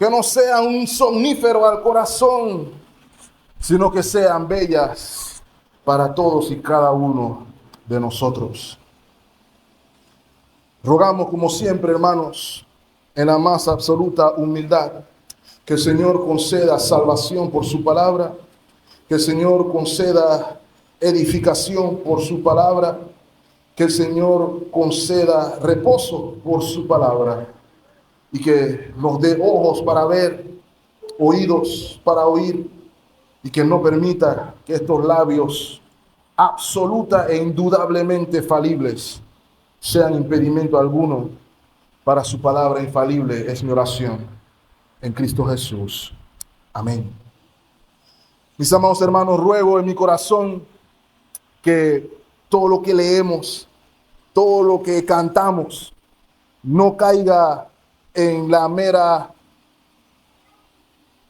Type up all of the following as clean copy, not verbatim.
que no sean un somnífero al corazón, sino que sean bellas para todos y cada uno de nosotros. Rogamos, como siempre, hermanos, en la más absoluta humildad, que el Señor conceda salvación por su palabra, que el Señor conceda edificación por su palabra, que el Señor conceda reposo por su palabra y que nos dé ojos para ver, oídos para oír y que no permita que estos labios absoluta e indudablemente falibles sean impedimento alguno para su palabra infalible. Es mi oración en Cristo Jesús. Amén. Mis amados hermanos, ruego en mi corazón que todo lo que leemos, todo lo que cantamos, no caiga en la mera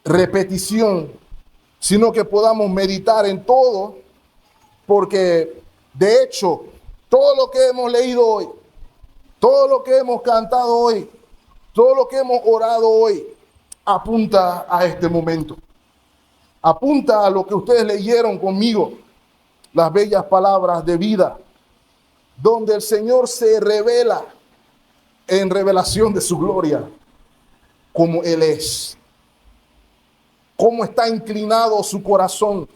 repetición, sino que podamos meditar en todo, porque de hecho, todo lo que hemos leído hoy, todo lo que hemos cantado hoy, todo lo que hemos orado hoy, apunta a este momento. Apunta a lo que ustedes leyeron conmigo, las bellas palabras de vida, donde el Señor se revela en revelación de su gloria, como Él es, cómo está inclinado su corazón.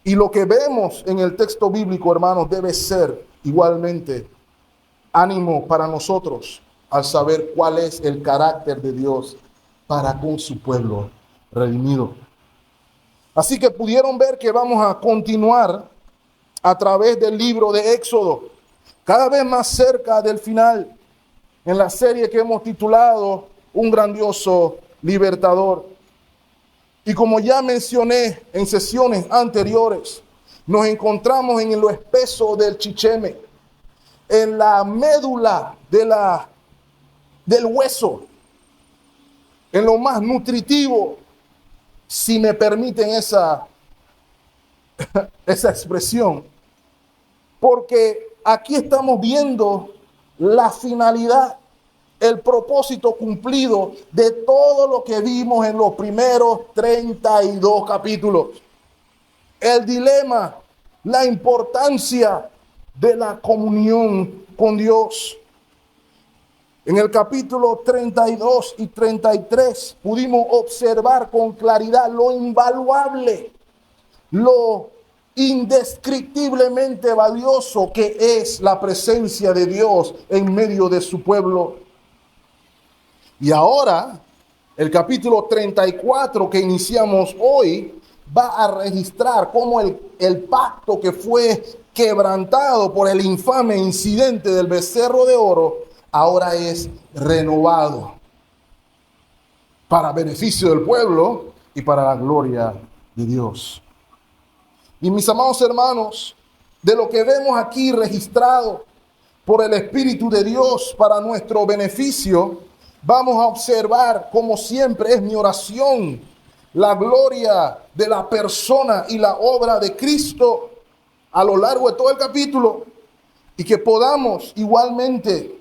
Y lo que vemos en el texto bíblico, hermanos, debe ser igualmente ánimo para nosotros al saber cuál es el carácter de Dios para con su pueblo redimido. Así que pudieron ver que vamos a continuar a través del libro de Éxodo, cada vez más cerca del final, en la serie que hemos titulado Un grandioso libertador. Y como ya mencioné en sesiones anteriores, nos encontramos en lo espeso del chicheme, en la médula del hueso, en lo más nutritivo, si me permiten esa expresión, porque aquí estamos viendo la finalidad, el propósito cumplido de todo lo que vimos en los primeros 32 capítulos. El dilema, la importancia de la comunión con Dios. En el capítulo 32 y 33 pudimos observar con claridad lo invaluable, lo indescriptiblemente valioso que es la presencia de Dios en medio de su pueblo. Y ahora, el capítulo 34 que iniciamos hoy va a registrar cómo el pacto que fue quebrantado por el infame incidente del becerro de oro ahora es renovado para beneficio del pueblo y para la gloria de Dios. Y mis amados hermanos, de lo que vemos aquí registrado por el Espíritu de Dios para nuestro beneficio, vamos a observar, como siempre es mi oración, la gloria de la persona y la obra de Cristo a lo largo de todo el capítulo, y que podamos igualmente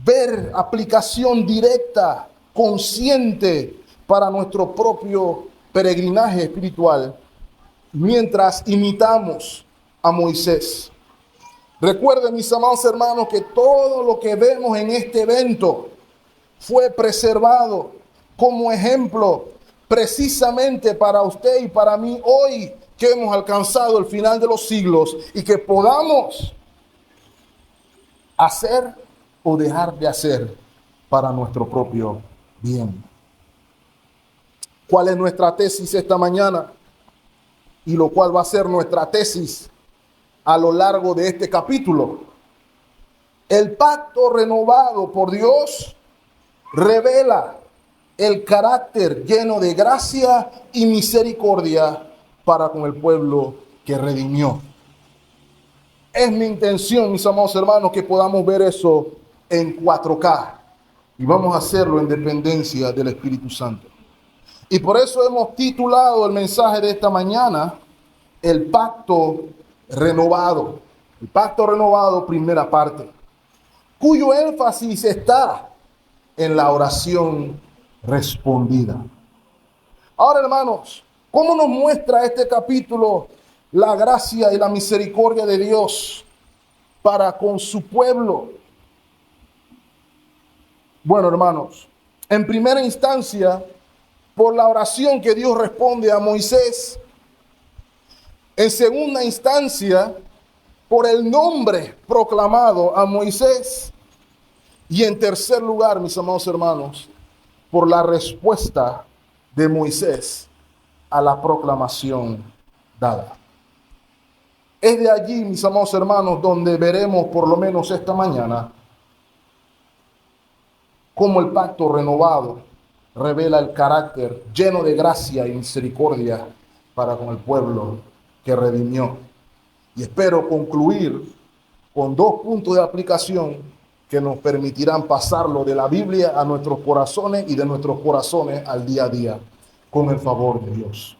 ver aplicación directa, consciente para nuestro propio peregrinaje espiritual, mientras imitamos a Moisés. Recuerden, mis amados hermanos, que todo lo que vemos en este evento fue preservado como ejemplo precisamente para usted y para mí hoy, que hemos alcanzado el final de los siglos, y que podamos hacer o dejar de hacer para nuestro propio bien. ¿Cuál es nuestra tesis esta mañana? Y lo cual va a ser nuestra tesis a lo largo de este capítulo. El pacto renovado por Dios revela el carácter lleno de gracia y misericordia para con el pueblo que redimió. Es mi intención, mis amados hermanos, que podamos ver eso en 4K. Y vamos a hacerlo en dependencia del Espíritu Santo. Y por eso hemos titulado el mensaje de esta mañana, El Pacto Renovado. El Pacto Renovado, primera parte, cuyo énfasis está en la oración respondida. Ahora, hermanos, ¿cómo nos muestra este capítulo la gracia y la misericordia de Dios para con su pueblo? Bueno, hermanos, en primera instancia, por la oración que Dios responde a Moisés. En segunda instancia, por el nombre proclamado a Moisés. Y en tercer lugar, mis amados hermanos, por la respuesta de Moisés a la proclamación dada. Es de allí, mis amados hermanos, donde veremos por lo menos esta mañana cómo el pacto renovado revela el carácter lleno de gracia y misericordia para con el pueblo que redimió. Y espero concluir con 2 puntos de aplicación que nos permitirán pasarlo de la Biblia a nuestros corazones y de nuestros corazones al día a día, con el favor de Dios.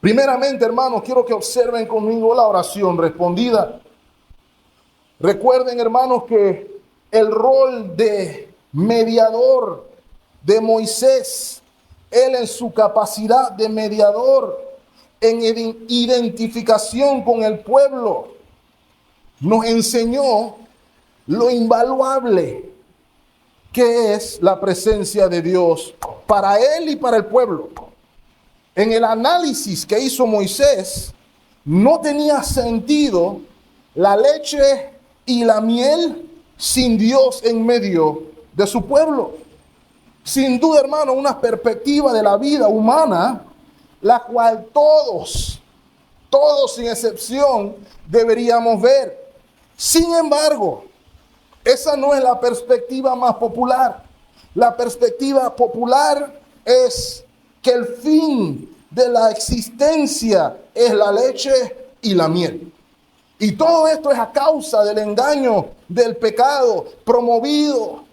Primeramente, hermanos, quiero que observen conmigo la oración respondida. Recuerden, hermanos, que el rol de mediador de Moisés, él en su capacidad de mediador, en identificación con el pueblo, nos enseñó lo invaluable que es la presencia de Dios para él y para el pueblo. En el análisis que hizo Moisés, no tenía sentido la leche y la miel sin Dios en medio de su pueblo. Sin duda, hermano, una perspectiva de la vida humana, la cual todos sin excepción, deberíamos ver. Sin embargo, esa no es la perspectiva más popular. La perspectiva popular es que el fin de la existencia es la leche y la miel. Y todo esto es a causa del engaño del pecado promovido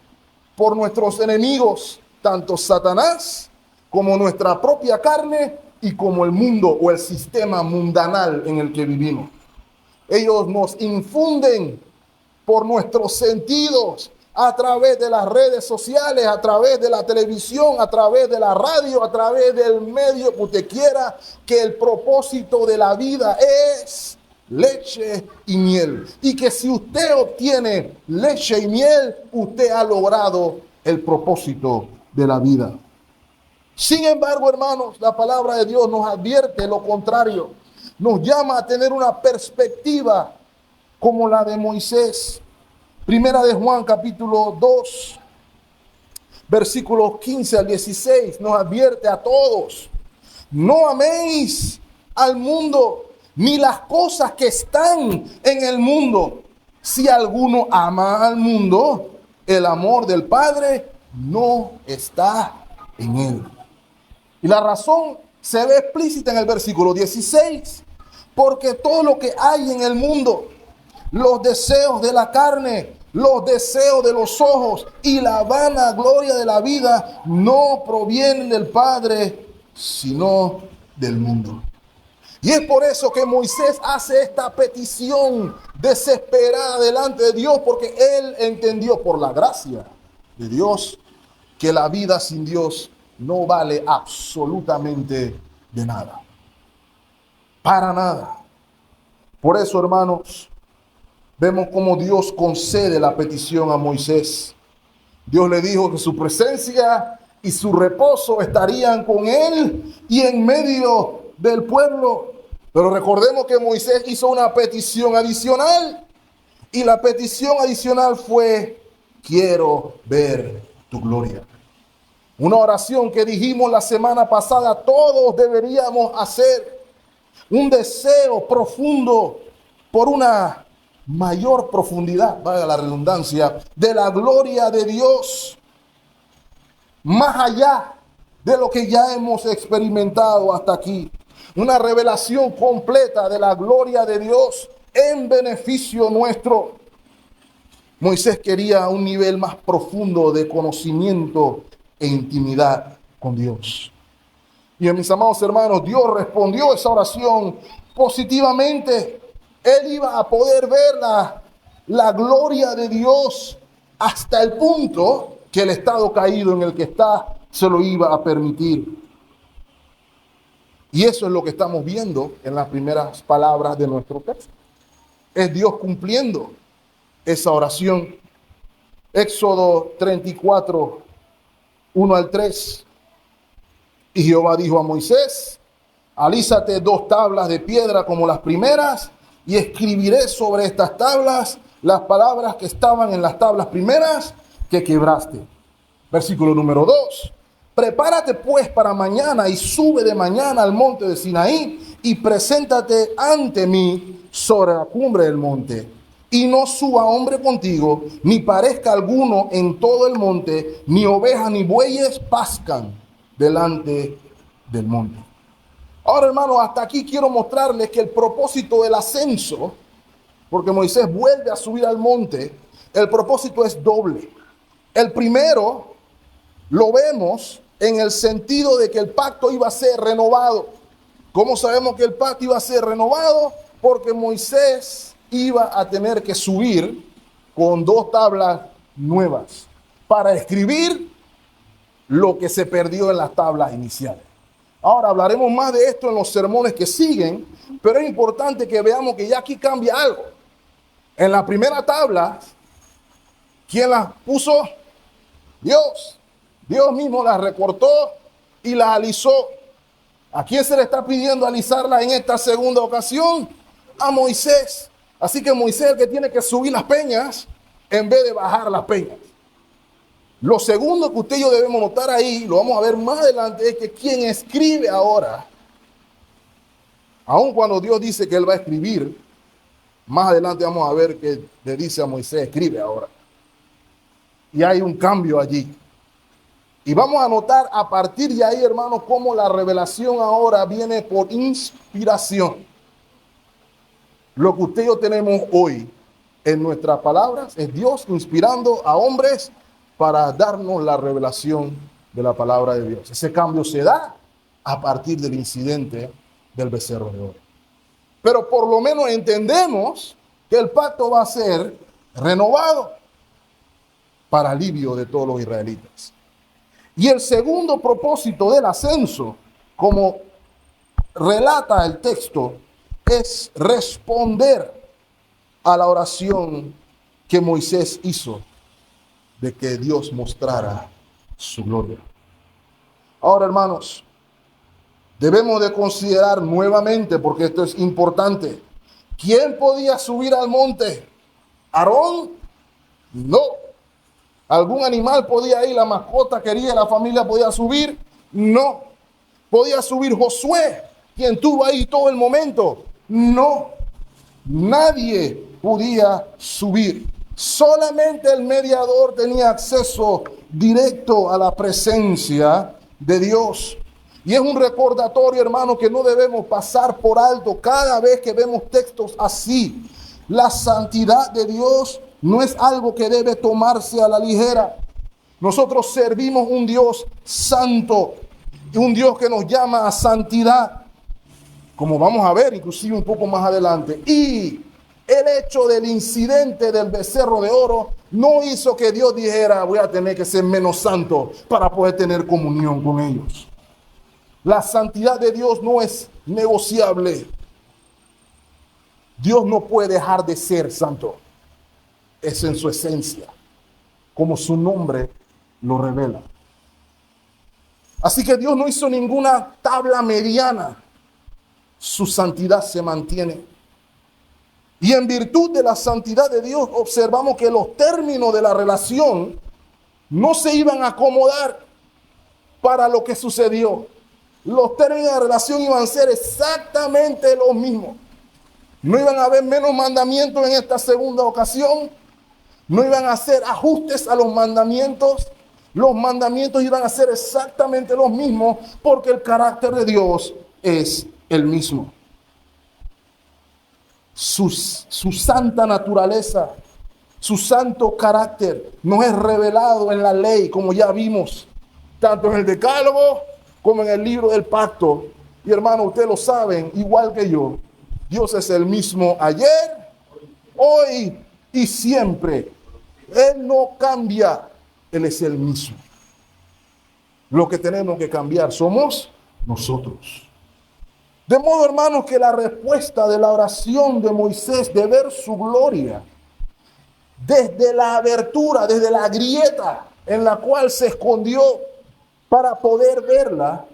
por nuestros enemigos, tanto Satanás como nuestra propia carne y como el mundo o el sistema mundanal en el que vivimos. Ellos nos infunden por nuestros sentidos, a través de las redes sociales, a través de la televisión, a través de la radio, a través del medio que usted quiera, que el propósito de la vida es leche y miel. Y que si usted obtiene leche y miel, usted ha logrado el propósito de la vida. Sin embargo, hermanos, la palabra de Dios nos advierte lo contrario. Nos llama a tener una perspectiva como la de Moisés. Primera de Juan, capítulo 2, versículos 15 al 16, nos advierte a todos: no améis al mundo, ni las cosas que están en el mundo. Si alguno ama al mundo, el amor del Padre no está en él. Y la razón se ve explícita en el versículo 16. Porque todo lo que hay en el mundo, los deseos de la carne, los deseos de los ojos y la vanagloria de la vida, no provienen del Padre, sino del mundo. Y es por eso que Moisés hace esta petición desesperada delante de Dios, porque él entendió por la gracia de Dios que la vida sin Dios no vale absolutamente de nada. Para nada. Por eso, hermanos, vemos cómo Dios concede la petición a Moisés. Dios le dijo que su presencia y su reposo estarían con él y en medio del pueblo. Pero recordemos que Moisés hizo una petición adicional. Y la petición adicional fue: quiero ver tu gloria. Una oración que dijimos la semana pasada todos deberíamos hacer. Un deseo profundo por una mayor profundidad, valga la redundancia, de la gloria de Dios, más allá de lo que ya hemos experimentado hasta aquí. Una revelación completa de la gloria de Dios en beneficio nuestro. Moisés quería un nivel más profundo de conocimiento e intimidad con Dios. Y mis amados hermanos, Dios respondió esa oración positivamente. Él iba a poder ver la gloria de Dios hasta el punto que el estado caído en el que está se lo iba a permitir. Y eso es lo que estamos viendo en las primeras palabras de nuestro texto. Es Dios cumpliendo esa oración. Éxodo 34, 1 al 3. Y Jehová dijo a Moisés: alízate 2 tablas de piedra como las primeras, y escribiré sobre estas tablas las palabras que estaban en las tablas primeras que quebraste. Versículo número 2. Prepárate pues para mañana y sube de mañana al monte de Sinaí y preséntate ante mí sobre la cumbre del monte. Y no suba hombre contigo, ni parezca alguno en todo el monte, ni ovejas ni bueyes pascan delante del monte. Ahora, hermano, hasta aquí quiero mostrarles que el propósito del ascenso, porque Moisés vuelve a subir al monte, el propósito es doble. El primero lo vemos en el sentido de que el pacto iba a ser renovado. ¿Cómo sabemos que el pacto iba a ser renovado? Porque Moisés iba a tener que subir con 2 tablas nuevas para escribir lo que se perdió en las tablas iniciales. Ahora hablaremos más de esto en los sermones que siguen, pero es importante que veamos que ya aquí cambia algo. En la primera tabla, ¿quién las puso? Dios. Dios mismo las recortó y las alisó. ¿A quién se le está pidiendo alisarlas en esta segunda ocasión? A Moisés. Así que Moisés es el que tiene que subir las peñas en vez de bajar las peñas. Lo segundo que usted y yo debemos notar ahí, lo vamos a ver más adelante, es que quien escribe ahora, aun cuando Dios dice que él va a escribir, más adelante vamos a ver que le dice a Moisés: escribe ahora. Y hay un cambio allí. Y vamos a notar a partir de ahí, hermanos, cómo la revelación ahora viene por inspiración. Lo que usted y yo tenemos hoy en nuestras palabras es Dios inspirando a hombres para darnos la revelación de la palabra de Dios. Ese cambio se da a partir del incidente del becerro de oro. Pero por lo menos entendemos que el pacto va a ser renovado para alivio de todos los israelitas. Y el segundo propósito del ascenso, como relata el texto, es responder a la oración que Moisés hizo de que Dios mostrara su gloria. Ahora, hermanos, debemos de considerar nuevamente, porque esto es importante, ¿quién podía subir al monte? ¿Aarón? No. ¿Algún animal podía ir? ¿La mascota quería? ¿La familia podía subir? No. ¿Podía subir Josué, quien estuvo ahí todo el momento? No. Nadie podía subir. Solamente el mediador tenía acceso directo a la presencia de Dios. Y es un recordatorio, hermano, que no debemos pasar por alto cada vez que vemos textos así. La santidad de Dios no es algo que debe tomarse a la ligera. Nosotros servimos un Dios santo, un Dios que nos llama a santidad, como vamos a ver inclusive un poco más adelante. Y el hecho del incidente del becerro de oro no hizo que Dios dijera: voy a tener que ser menos santo para poder tener comunión con ellos. La santidad de Dios no es negociable. Dios no puede dejar de ser santo. Es en su esencia, como su nombre lo revela. Así que Dios no hizo ninguna tabla mediana. Su santidad se mantiene. Y en virtud de la santidad de Dios, observamos que los términos de la relación no se iban a acomodar para lo que sucedió. Los términos de la relación iban a ser exactamente los mismos. No iban a haber menos mandamientos en esta segunda ocasión. No iban a hacer ajustes a los mandamientos. Los mandamientos iban a ser exactamente los mismos, porque el carácter de Dios es el mismo. Su santa naturaleza, su santo carácter nos es revelado en la ley, como ya vimos, tanto en el Decálogo como en el libro del pacto. Y hermano, ustedes lo saben igual que yo. Dios es el mismo ayer, hoy y siempre. Él no cambia, Él es el mismo. Lo que tenemos que cambiar somos nosotros. De modo, hermanos, que la respuesta de la oración de Moisés de ver su gloria desde la abertura, desde la grieta en la cual se escondió para poder verla,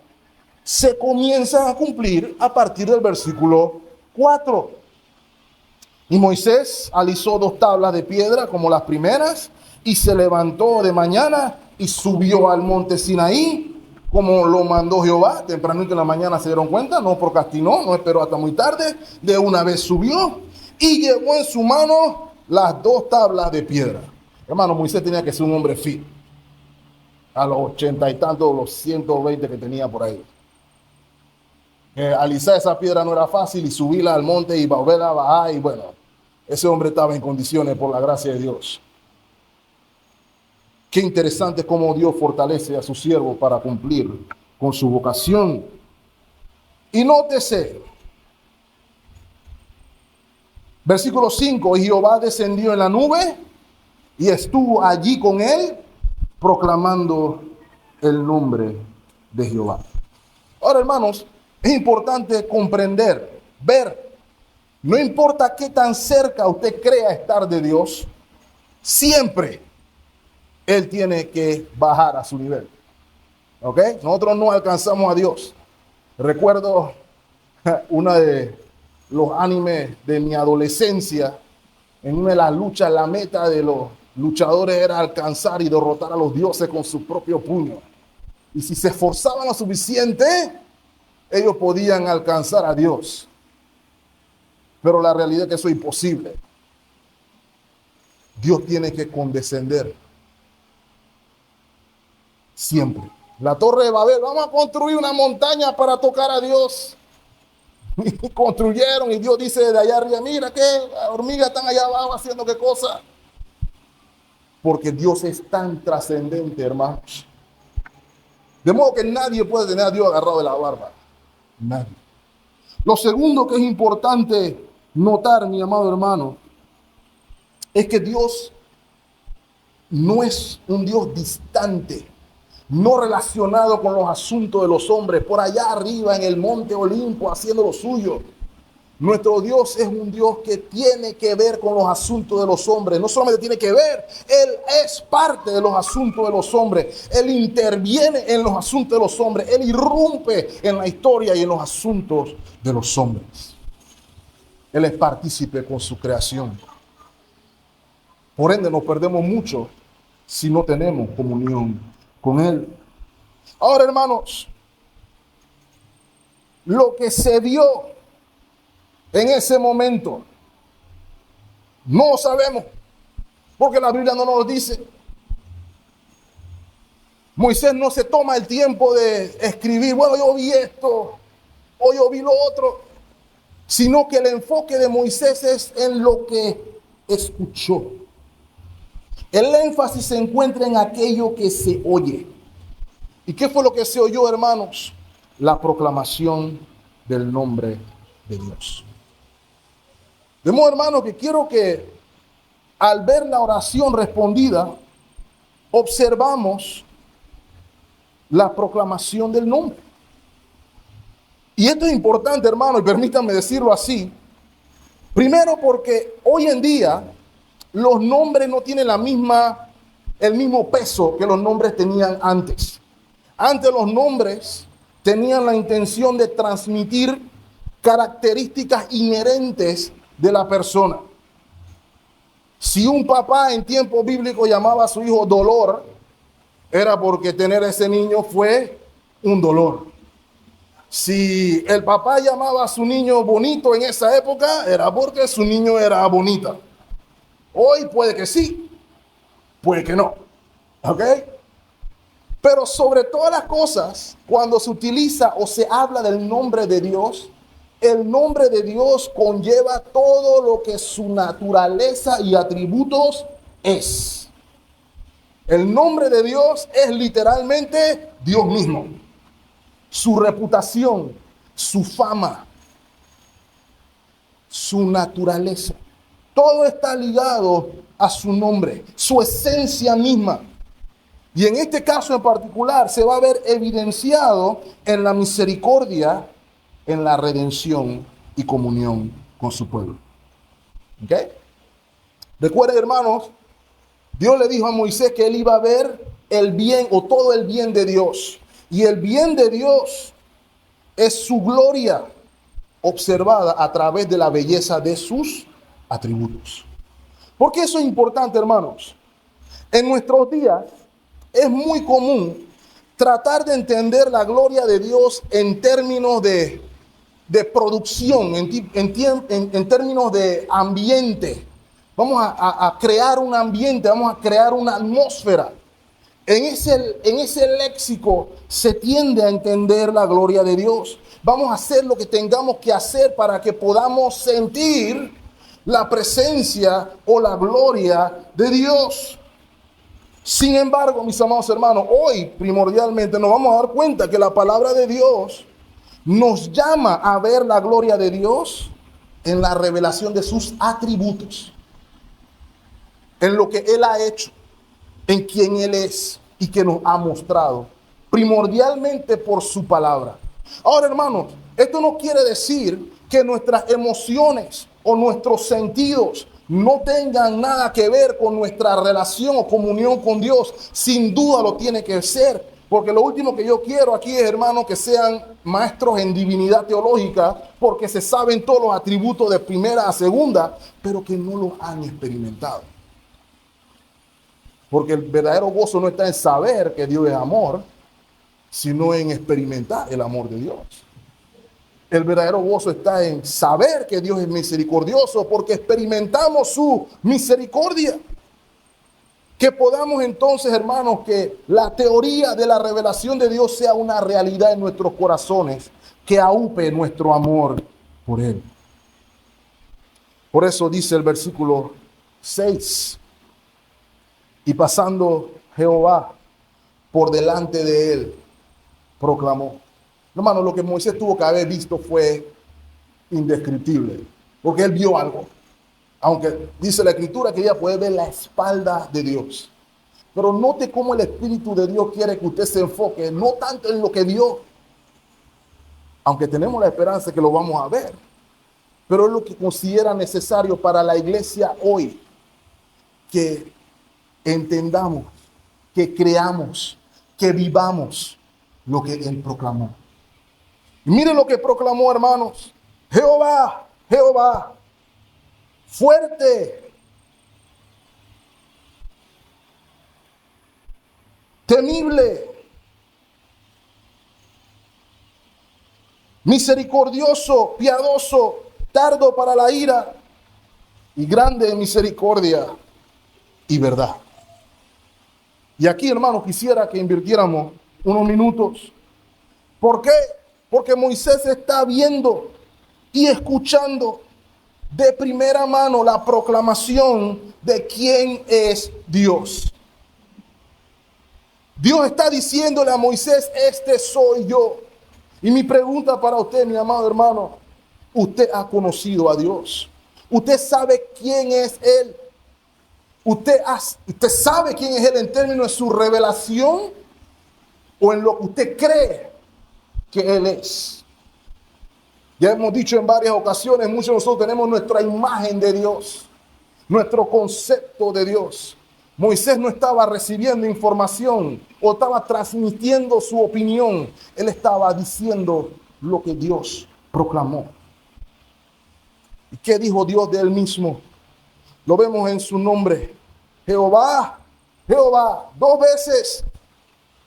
se comienza a cumplir a partir del versículo 4. Y Moisés alisó 2 tablas de piedra como las primeras y se levantó de mañana y subió al monte Sinaí como lo mandó Jehová. Tempranito en la mañana se dieron cuenta, no procrastinó, no esperó hasta muy tarde, de una vez subió y llevó en su mano las 2 tablas de piedra. Hermano, Moisés tenía que ser un hombre firme. A los 80 y tantos, los 120 que tenía por ahí. Alisar esa piedra no era fácil y subirla al monte y volverla a bajar. Y bueno, ese hombre estaba en condiciones por la gracia de Dios. Qué interesante cómo Dios fortalece a su siervo para cumplir con su vocación. Y nótese, versículo 5, y Jehová descendió en la nube y estuvo allí con él, proclamando el nombre de Jehová. Ahora, hermanos, es importante comprender, ver, no importa qué tan cerca usted crea estar de Dios, siempre Él tiene que bajar a su nivel. ¿Ok? Nosotros no alcanzamos a Dios. Recuerdo uno de los animes de mi adolescencia, en una de las luchas, la meta de los luchadores era alcanzar y derrotar a los dioses con su propio puño. Y si se esforzaban lo suficiente, ellos podían alcanzar a Dios. Pero la realidad es que eso es imposible. Dios tiene que condescender. Siempre. La Torre de Babel, vamos a construir una montaña para tocar a Dios. Y construyeron y Dios dice de allá arriba, mira qué hormigas están allá abajo haciendo qué cosa. Porque Dios es tan trascendente, hermanos. De modo que nadie puede tener a Dios agarrado de la barba. Nadie. Lo segundo que es importante notar, mi amado hermano, es que Dios no es un Dios distante, no relacionado con los asuntos de los hombres, por allá arriba en el monte Olimpo haciendo lo suyo. Nuestro Dios es un Dios que tiene que ver con los asuntos de los hombres. No solamente tiene que ver, Él es parte de los asuntos de los hombres. Él interviene en los asuntos de los hombres. Él irrumpe en la historia y en los asuntos de los hombres. Él es partícipe con su creación. Por ende, nos perdemos mucho si no tenemos comunión con Él. Ahora, hermanos, lo que se vio en ese momento, no lo sabemos, porque la Biblia no nos lo dice. Moisés no se toma el tiempo de escribir, bueno, yo vi esto, o yo vi lo otro, sino que el enfoque de Moisés es en lo que escuchó. El énfasis se encuentra en aquello que se oye. ¿Y qué fue lo que se oyó, hermanos? La proclamación del nombre de Dios. De modo, hermano, que quiero que al ver la oración respondida, observamos la proclamación del nombre. Y esto es importante, hermano, y permítanme decirlo así. Primero, porque hoy en día los nombres no tienen el mismo peso que los nombres tenían antes. Antes los nombres tenían la intención de transmitir características inherentes de la persona. Si un papá en tiempo bíblico llamaba a su hijo Dolor, era porque tener a ese niño fue un dolor. Si el papá llamaba a su niño Bonito en esa época, era porque su niño era bonita. Hoy puede que sí, puede que no. ¿Ok? Pero sobre todas las cosas, cuando se utiliza o se habla del nombre de Dios, el nombre de Dios conlleva todo lo que su naturaleza y atributos es. El nombre de Dios es literalmente Dios mismo. Su reputación, su fama, su naturaleza. Todo está ligado a su nombre, su esencia misma. Y en este caso en particular se va a ver evidenciado en la misericordia, en la redención y comunión con su pueblo. ¿Ok? Recuerden, hermanos, Dios le dijo a Moisés que él iba a ver el bien o todo el bien de Dios. Y el bien de Dios es su gloria observada a través de la belleza de sus atributos. ¿Por qué eso es importante, hermanos? En nuestros días es muy común tratar de entender la gloria de Dios en términos de producción, en términos de ambiente. Vamos a crear un ambiente, vamos a crear una atmósfera. En ese léxico se tiende a entender la gloria de Dios. Vamos a hacer lo que tengamos que hacer para que podamos sentir la presencia o la gloria de Dios. Sin embargo, mis amados hermanos, hoy primordialmente nos vamos a dar cuenta que la palabra de Dios nos llama a ver la gloria de Dios en la revelación de sus atributos, en lo que Él ha hecho, en quien Él es y que nos ha mostrado, primordialmente por su palabra. Ahora, hermanos, esto no quiere decir que nuestras emociones o nuestros sentidos no tengan nada que ver con nuestra relación o comunión con Dios. Sin duda lo tiene que ser, porque lo último que yo quiero aquí es, hermanos, que sean maestros en divinidad teológica, porque se saben todos los atributos de primera a segunda, pero que no los han experimentado. Porque el verdadero gozo no está en saber que Dios es amor, sino en experimentar el amor de Dios. El verdadero gozo está en saber que Dios es misericordioso, porque experimentamos su misericordia. Que podamos entonces, hermanos, que la teoría de la revelación de Dios sea una realidad en nuestros corazones, que aupe nuestro amor por Él. Por eso dice el versículo 6, y pasando Jehová por delante de él, proclamó. Hermano, lo que Moisés tuvo que haber visto fue indescriptible, porque él vio algo. Aunque dice la Escritura que ella puede ver la espalda de Dios. Pero note cómo el Espíritu de Dios quiere que usted se enfoque, no tanto en lo que vio, aunque tenemos la esperanza que lo vamos a ver, pero es lo que considera necesario para la iglesia hoy, que entendamos, que creamos, que vivamos lo que Él proclamó. Y miren lo que proclamó, hermanos. Jehová, Jehová, fuerte, temible, misericordioso, piadoso, tardo para la ira y grande en misericordia y verdad. Y aquí, hermanos, quisiera que invirtiéramos unos minutos. ¿Por qué? Porque Moisés está viendo y escuchando de primera mano la proclamación de quién es Dios. Dios está diciéndole a Moisés, este soy yo. Y mi pregunta para usted, mi amado hermano, ¿usted ha conocido a Dios? ¿Usted sabe quién es Él? ¿Usted sabe quién es Él en términos de su revelación o en lo que usted cree que Él es? Ya hemos dicho en varias ocasiones, muchos de nosotros tenemos nuestra imagen de Dios, nuestro concepto de Dios. Moisés no estaba recibiendo información o estaba transmitiendo su opinión. Él estaba diciendo lo que Dios proclamó. ¿Y qué dijo Dios de él mismo? Lo vemos en su nombre. Jehová, Jehová, 2 veces,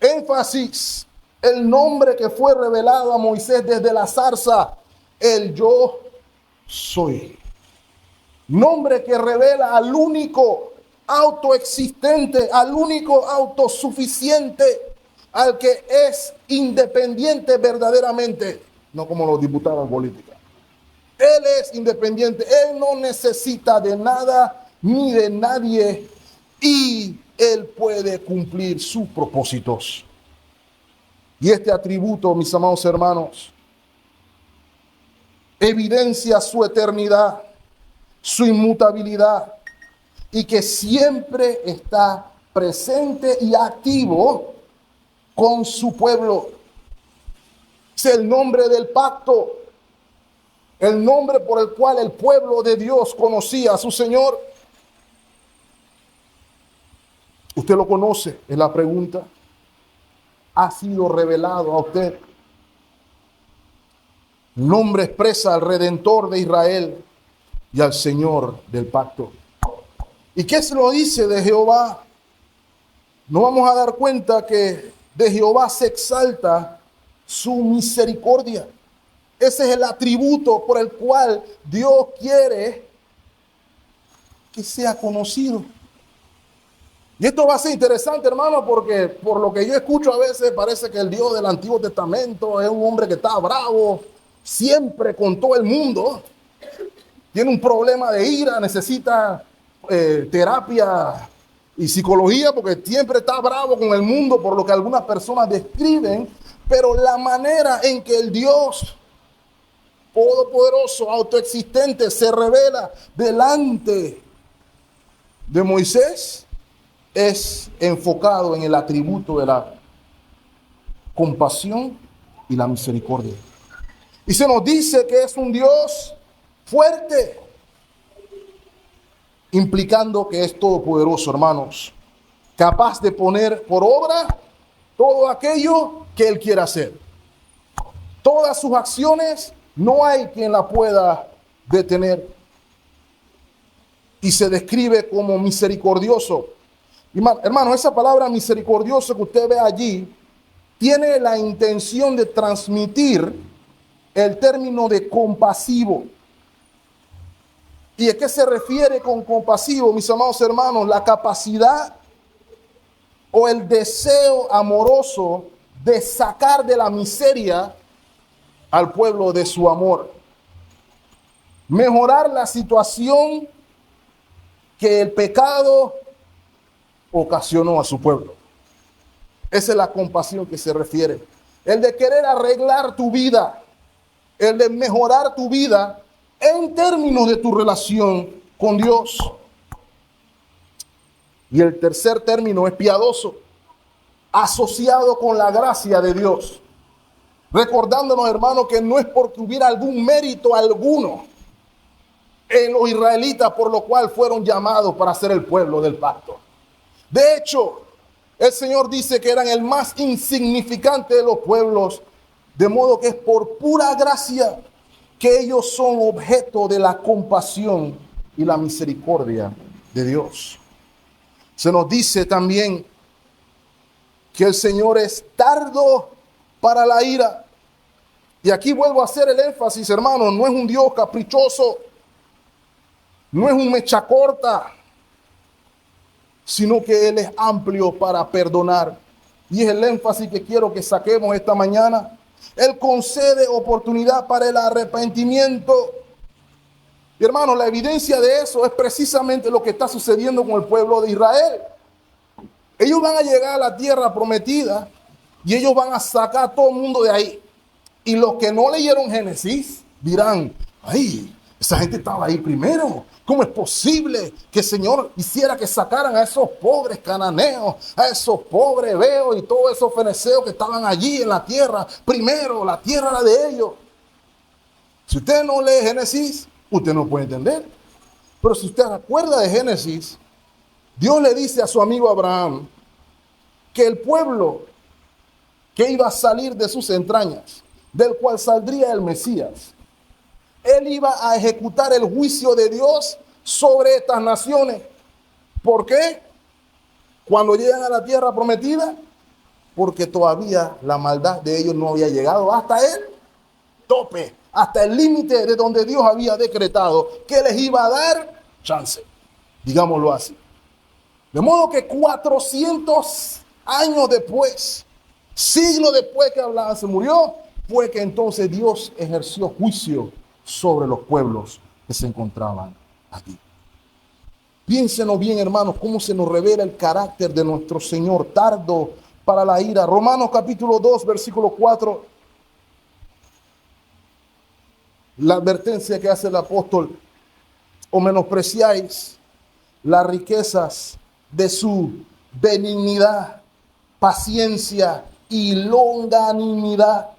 énfasis, el nombre que fue revelado a Moisés desde la zarza, el yo soy. Nombre que revela al único autoexistente, al único autosuficiente, al que es independiente verdaderamente, no como los diputados en política. Él es independiente, Él no necesita de nada ni de nadie y Él puede cumplir sus propósitos. Y este atributo, mis amados hermanos, evidencia su eternidad, su inmutabilidad y que siempre está presente y activo con su pueblo. Es el nombre del pacto, el nombre por el cual el pueblo de Dios conocía a su Señor. ¿Usted lo conoce? Es la pregunta. ¿Ha sido revelado a usted? El nombre expresa al Redentor de Israel y al Señor del pacto. ¿Y qué se lo dice de Jehová? Nos vamos a dar cuenta que de Jehová se exalta su misericordia. Ese es el atributo por el cual Dios quiere que sea conocido. Y esto va a ser interesante, hermano, porque por lo que yo escucho a veces parece que el Dios del Antiguo Testamento es un hombre que está bravo siempre con todo el mundo. Tiene un problema de ira, necesita terapia y psicología porque siempre está bravo con el mundo, por lo que algunas personas describen. Pero la manera en que el Dios todopoderoso, autoexistente, se revela delante de Moisés es enfocado en el atributo de la compasión y la misericordia. Y se nos dice que es un Dios fuerte, implicando que es todopoderoso, hermanos, capaz de poner por obra todo aquello que Él quiera hacer. Todas sus acciones, no hay quien la pueda detener. Y se describe como misericordioso. Hermano, esa palabra misericordioso que usted ve allí tiene la intención de transmitir el término de compasivo. ¿Y a qué se refiere con compasivo, mis amados hermanos? La capacidad o el deseo amoroso de sacar de la miseria al pueblo de su amor. Mejorar la situación que el pecado ocasionó a su pueblo. Esa es la compasión que se refiere. El de querer arreglar tu vida, el de mejorar tu vida en términos de tu relación con Dios. Y el tercer término es piadoso, asociado con la gracia de Dios. Recordándonos, hermano, que no es porque hubiera algún mérito alguno en los israelitas por lo cual fueron llamados para ser el pueblo del pacto. De hecho, el Señor dice que eran el más insignificante de los pueblos, de modo que es por pura gracia que ellos son objeto de la compasión y la misericordia de Dios. Se nos dice también que el Señor es tardo para la ira. Y aquí vuelvo a hacer el énfasis, hermano, no es un Dios caprichoso, no es un mecha corta, sino que Él es amplio para perdonar. Y es el énfasis que quiero que saquemos esta mañana. Él concede oportunidad para el arrepentimiento. Y hermano, la evidencia de eso es precisamente lo que está sucediendo con el pueblo de Israel. Ellos van a llegar a la tierra prometida y ellos van a sacar a todo el mundo de ahí. Y los que no leyeron Génesis dirán, ay, esa gente estaba ahí primero. ¿Cómo es posible que el Señor hiciera que sacaran a esos pobres cananeos, a esos pobres heveos y todos esos feneceos que estaban allí en la tierra? Primero, la tierra era de ellos. Si usted no lee Génesis, usted no puede entender. Pero si usted recuerda de Génesis, Dios le dice a su amigo Abraham que el pueblo que iba a salir de sus entrañas, del cual saldría el Mesías, Él iba a ejecutar el juicio de Dios sobre estas naciones. ¿Por qué? Cuando llegan a la tierra prometida, porque todavía la maldad de ellos no había llegado hasta el tope, hasta el límite de donde Dios había decretado que les iba a dar chance, digámoslo así. De modo que 400 años después, siglos después que Abraham se murió, fue que entonces Dios ejerció juicio sobre los pueblos que se encontraban aquí. Piénsenos bien, hermanos, cómo se nos revela el carácter de nuestro Señor, tardo para la ira. Romanos capítulo 2, versículo 4. La advertencia que hace el apóstol: o menospreciáis las riquezas de su benignidad, paciencia y longanimidad,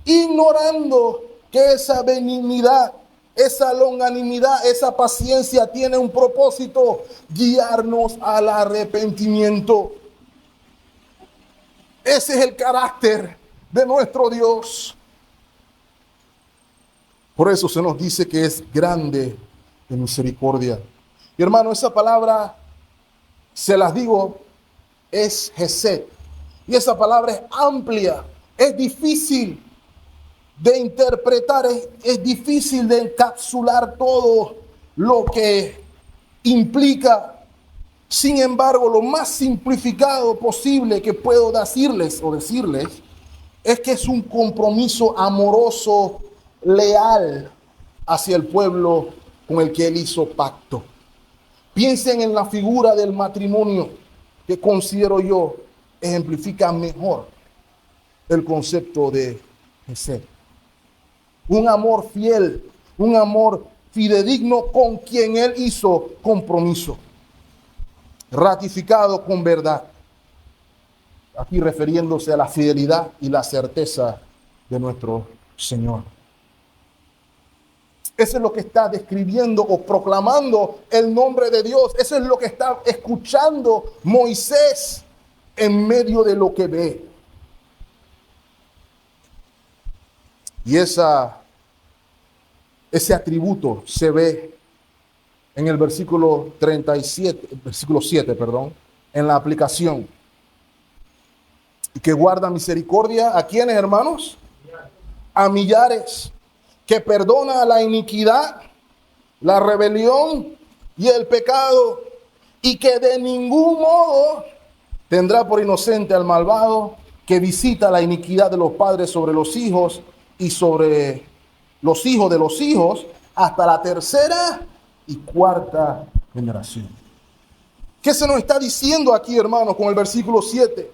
ignorando que esa benignidad, esa longanimidad, esa paciencia tiene un propósito: guiarnos al arrepentimiento. Ese es el carácter de nuestro Dios. Por eso se nos dice que es grande en misericordia. Y hermano, esa palabra, se las digo, es Hesed. Y esa palabra es amplia, es difícil de interpretar, es difícil de encapsular todo lo que implica. Sin embargo, lo más simplificado posible que puedo decirles es que es un compromiso amoroso, leal hacia el pueblo con el que él hizo pacto. Piensen en la figura del matrimonio, que considero yo ejemplifica mejor el concepto de Hesed. Un amor fiel, un amor fidedigno con quien él hizo compromiso, ratificado con verdad. Aquí refiriéndose a la fidelidad y la certeza de nuestro Señor. Eso es lo que está describiendo o proclamando el nombre de Dios. Eso es lo que está escuchando Moisés en medio de lo que ve. Y ese atributo se ve en el versículo 7, en la aplicación. Y que guarda misericordia, ¿a quiénes, hermanos? A millares. Que perdona la iniquidad, la rebelión y el pecado, y que de ningún modo tendrá por inocente al malvado, que visita la iniquidad de los padres sobre los hijos y sobre los hijos de los hijos, hasta la tercera y cuarta generación. ¿Qué se nos está diciendo aquí, hermanos, con el versículo 7?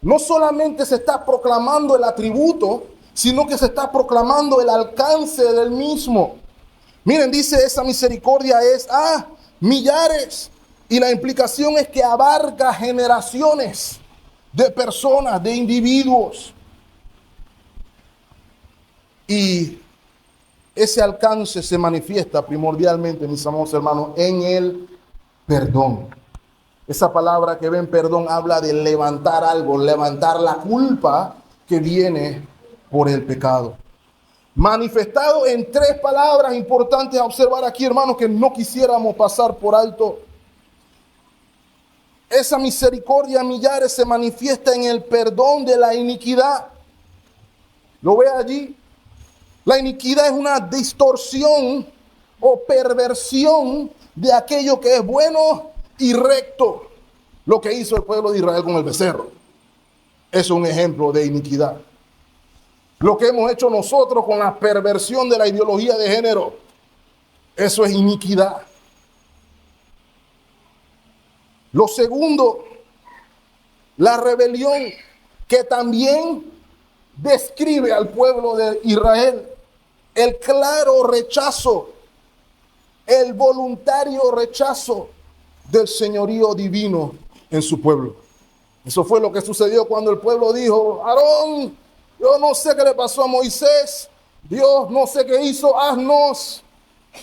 No solamente se está proclamando el atributo, sino que se está proclamando el alcance del mismo. Miren, dice, esa misericordia es a millares, y la implicación es que abarca generaciones de personas, de individuos. Y ese alcance se manifiesta primordialmente, mis amados hermanos, en el perdón. Esa palabra que ven, perdón, habla de levantar algo, levantar la culpa que viene por el pecado. Manifestado en tres palabras importantes a observar aquí, hermanos, que no quisiéramos pasar por alto. Esa misericordia, millares, se manifiesta en el perdón de la iniquidad. ¿Lo ve allí? La iniquidad es una distorsión o perversión de aquello que es bueno y recto. Lo que hizo el pueblo de Israel con el becerro es un ejemplo de iniquidad. Lo que hemos hecho nosotros con la perversión de la ideología de género, eso es iniquidad. Lo segundo, la rebelión, que también describe al pueblo de Israel. El claro rechazo, el voluntario rechazo del señorío divino en su pueblo. Eso fue lo que sucedió cuando el pueblo dijo: Aarón, yo no sé qué le pasó a Moisés, Dios no sé qué hizo, haznos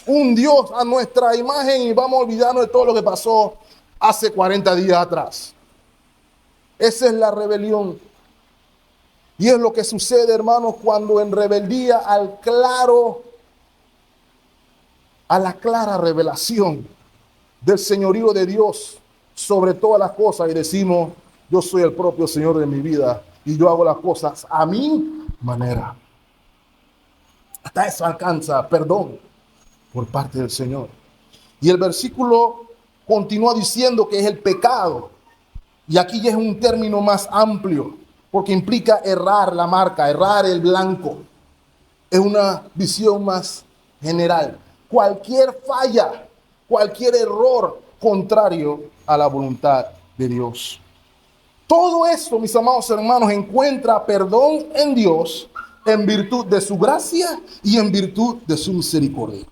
un Dios a nuestra imagen y vamos a olvidarnos de todo lo que pasó hace 40 días atrás. Esa es la rebelión. Y es lo que sucede, hermanos, cuando en rebeldía a la clara revelación del señorío de Dios sobre todas las cosas, y decimos: yo soy el propio Señor de mi vida y yo hago las cosas a mi manera. Hasta eso alcanza perdón por parte del Señor. Y el versículo continúa diciendo que es el pecado. Y aquí ya es un término más amplio, porque implica errar la marca, errar el blanco. Es una visión más general. Cualquier falla, cualquier error contrario a la voluntad de Dios. Todo esto, mis amados hermanos, encuentra perdón en Dios en virtud de su gracia y en virtud de su misericordia.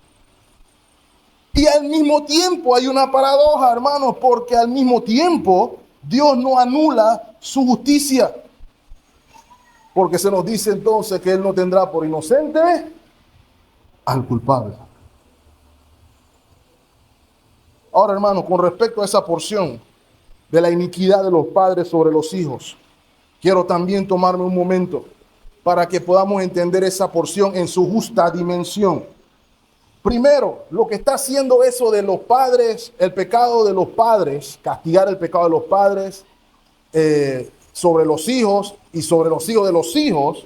Y al mismo tiempo hay una paradoja, hermanos, porque al mismo tiempo Dios no anula su justicia, porque se nos dice entonces que Él no tendrá por inocente al culpable. Ahora, hermano, con respecto a esa porción de la iniquidad de los padres sobre los hijos, quiero también tomarme un momento para que podamos entender esa porción en su justa dimensión. Primero, lo que está haciendo eso de los padres, el pecado de los padres, castigar el pecado de los padres sobre los hijos y sobre los hijos de los hijos,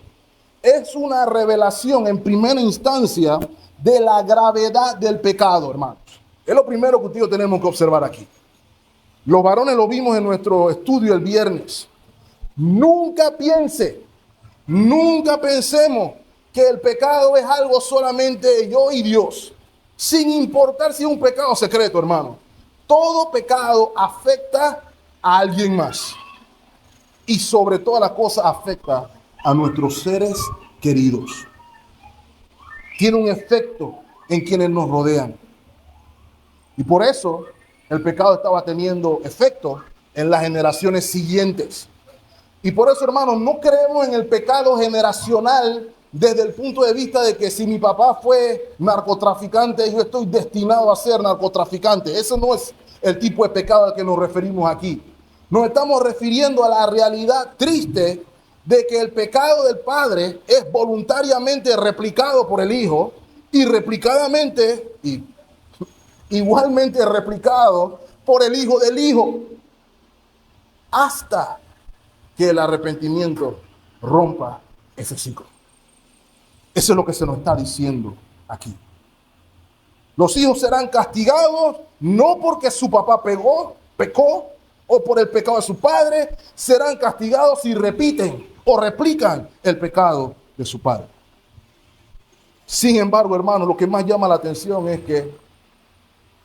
es una revelación en primera instancia de la gravedad del pecado, hermanos. Es lo primero que ustedes tenemos que observar aquí. Los varones lo vimos en nuestro estudio el viernes. Nunca pensemos que el pecado es algo solamente yo y Dios, sin importar si es un pecado secreto, hermano. Todo pecado afecta a alguien más. Y sobre todas las cosas afecta a nuestros seres queridos. Tiene un efecto en quienes nos rodean. Y por eso el pecado estaba teniendo efecto en las generaciones siguientes. Y por eso, hermanos, no creemos en el pecado generacional desde el punto de vista de que si mi papá fue narcotraficante, yo estoy destinado a ser narcotraficante. Ese no es el tipo de pecado al que nos referimos aquí. Nos estamos refiriendo a la realidad triste de que el pecado del padre es voluntariamente replicado por el hijo y replicadamente y igualmente replicado por el hijo del hijo, hasta que el arrepentimiento rompa ese ciclo. Eso es lo que se nos está diciendo aquí. Los hijos serán castigados no porque su papá pecó, o por el pecado de su padre, serán castigados si repiten o replican el pecado de su padre. Sin embargo, hermanos, lo que más llama la atención es que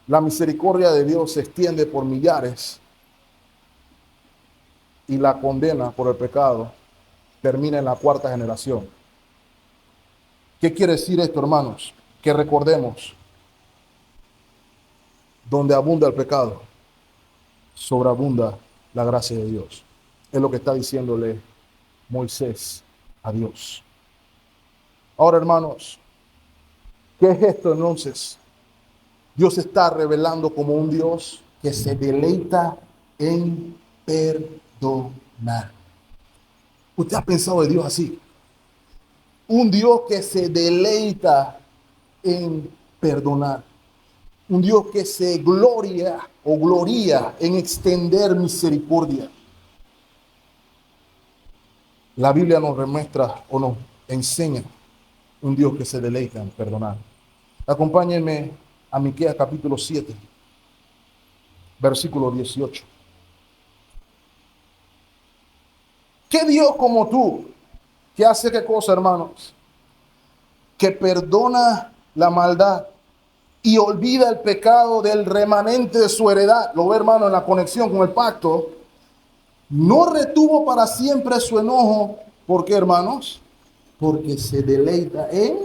la misericordia de Dios se extiende por millares y la condena por el pecado termina en la cuarta generación. ¿Qué quiere decir esto, hermanos? Que recordemos, donde abunda el pecado, sobreabunda la gracia de Dios. Es lo que está diciéndole Moisés a Dios. Ahora, hermanos, ¿qué es esto entonces? Dios está revelando como un Dios que se deleita en perdonar. ¿Usted ha pensado de Dios así? Un Dios que se deleita en perdonar. Un Dios que se gloria en extender misericordia. La Biblia nos demuestra o nos enseña un Dios que se deleita en perdonar. Acompáñenme a Miqueas capítulo 7, versículo 18. ¿Qué Dios como tú, que hace qué cosa, hermanos? Que perdona la maldad y olvida el pecado del remanente de su heredad. Lo ve, hermano, en la conexión con el pacto. No retuvo para siempre su enojo. ¿Por qué, hermanos? Porque se deleita en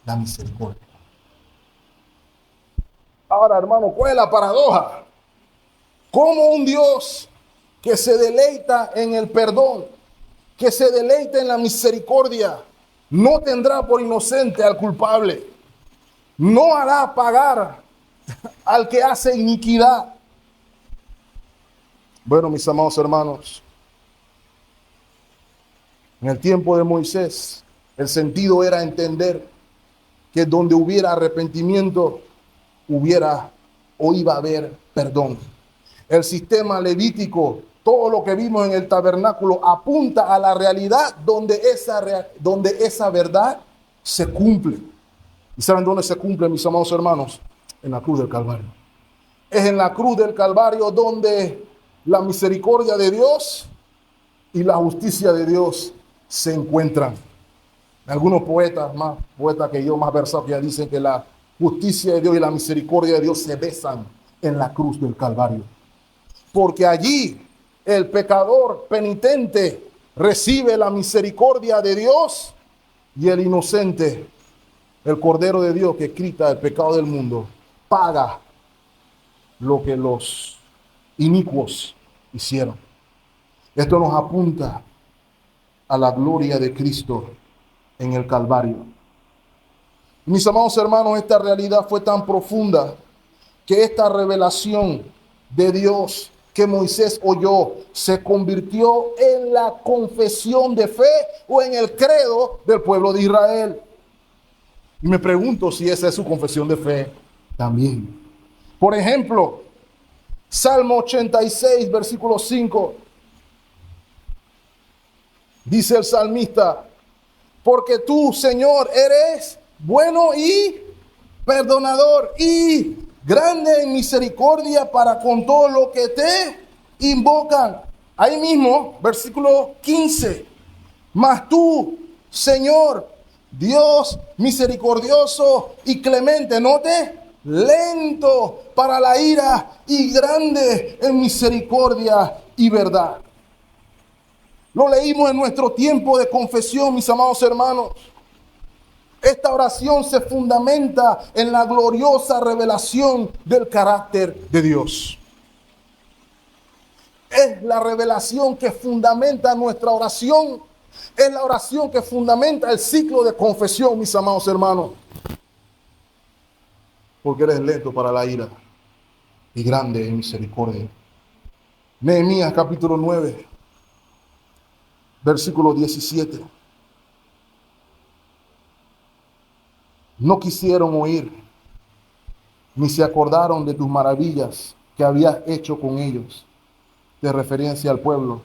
la misericordia. Ahora, hermano, ¿cuál es la paradoja? ¿Cómo un Dios que se deleita en el perdón, que se deleita en la misericordia, no tendrá por inocente al culpable? No hará pagar al que hace iniquidad. Bueno, mis amados hermanos, en el tiempo de Moisés, el sentido era entender que donde hubiera arrepentimiento, hubiera o iba a haber perdón. El sistema levítico, todo lo que vimos en el tabernáculo, apunta a la realidad donde esa verdad se cumple. ¿Y saben dónde se cumple, mis amados hermanos? En la cruz del Calvario. Es en la cruz del Calvario donde la misericordia de Dios y la justicia de Dios se encuentran. Algunos poetas, más poetas que yo, más versados, ya dicen que la justicia de Dios y la misericordia de Dios se besan en la cruz del Calvario. Porque allí el pecador penitente recibe la misericordia de Dios y el inocente, el Cordero de Dios que quita el pecado del mundo, paga lo que los inicuos hicieron. Esto nos apunta a la gloria de Cristo en el Calvario. Mis amados hermanos, esta realidad fue tan profunda que esta revelación de Dios que Moisés oyó se convirtió en la confesión de fe o en el credo del pueblo de Israel. Y me pregunto si esa es su confesión de fe también. Por ejemplo, Salmo 86, versículo 5. Dice el salmista: porque tú, Señor, eres bueno y perdonador y grande en misericordia para con todo lo que te invocan. Ahí mismo, versículo 15. Mas tú, Señor, Dios misericordioso y clemente, note, lento para la ira y grande en misericordia y verdad. Lo leímos en nuestro tiempo de confesión, mis amados hermanos. Esta oración se fundamenta en la gloriosa revelación del carácter de Dios. Es la revelación que fundamenta nuestra oración. Es la oración que fundamenta el ciclo de confesión, mis amados hermanos. Porque eres lento para la ira y grande en misericordia. Nehemías capítulo 9, versículo 17. No quisieron oír, ni se acordaron de tus maravillas que habías hecho con ellos, de referencia al pueblo.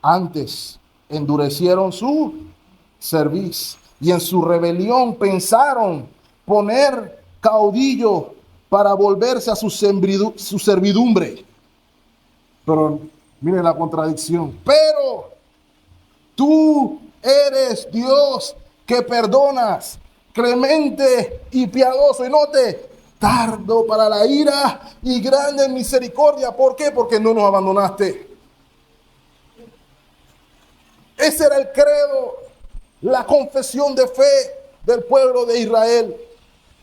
Antes endurecieron su cerviz y en su rebelión pensaron poner caudillo para volverse a su servidumbre. Pero miren la contradicción. Pero tú eres Dios que perdonas, clemente y piadoso. Y note, tardo para la ira y grande en misericordia. ¿Por qué? Porque no nos abandonaste. Ese era el credo, la confesión de fe del pueblo de Israel,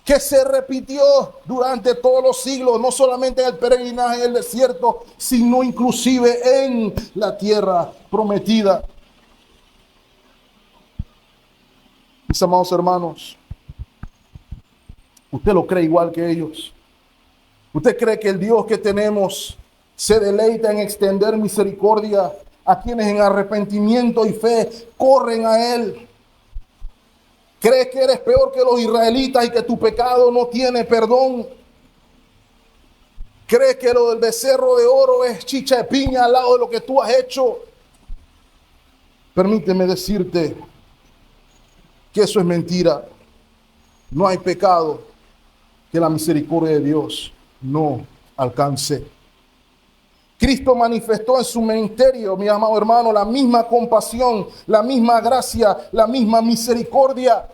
que se repitió durante todos los siglos, no solamente en el peregrinaje en el desierto, sino inclusive en la tierra prometida. Mis amados hermanos, ¿usted lo cree igual que ellos? ¿Usted cree que el Dios que tenemos se deleita en extender misericordia a quienes en arrepentimiento y fe corren a Él? ¿Crees que eres peor que los israelitas y que tu pecado no tiene perdón? ¿Crees que lo del becerro de oro es chicha de piña al lado de lo que tú has hecho? Permíteme decirte que eso es mentira. No hay pecado que la misericordia de Dios no alcance. Cristo manifestó en su ministerio, mi amado hermano, la misma compasión, la misma gracia, la misma misericordia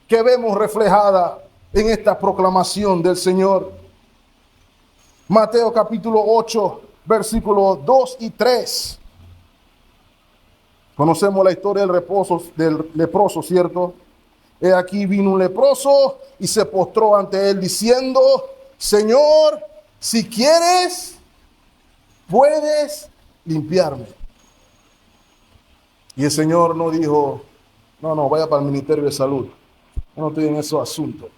que vemos reflejada en esta proclamación del Señor. Mateo capítulo 8, versículos 2 y 3. Conocemos la historia del leproso, ¿cierto? He aquí vino un leproso y se postró ante él diciendo: Señor, si quieres, puedes limpiarme. Y el Señor no dijo: no, vaya para el Ministerio de Salud. Yo no estoy en esos asuntos.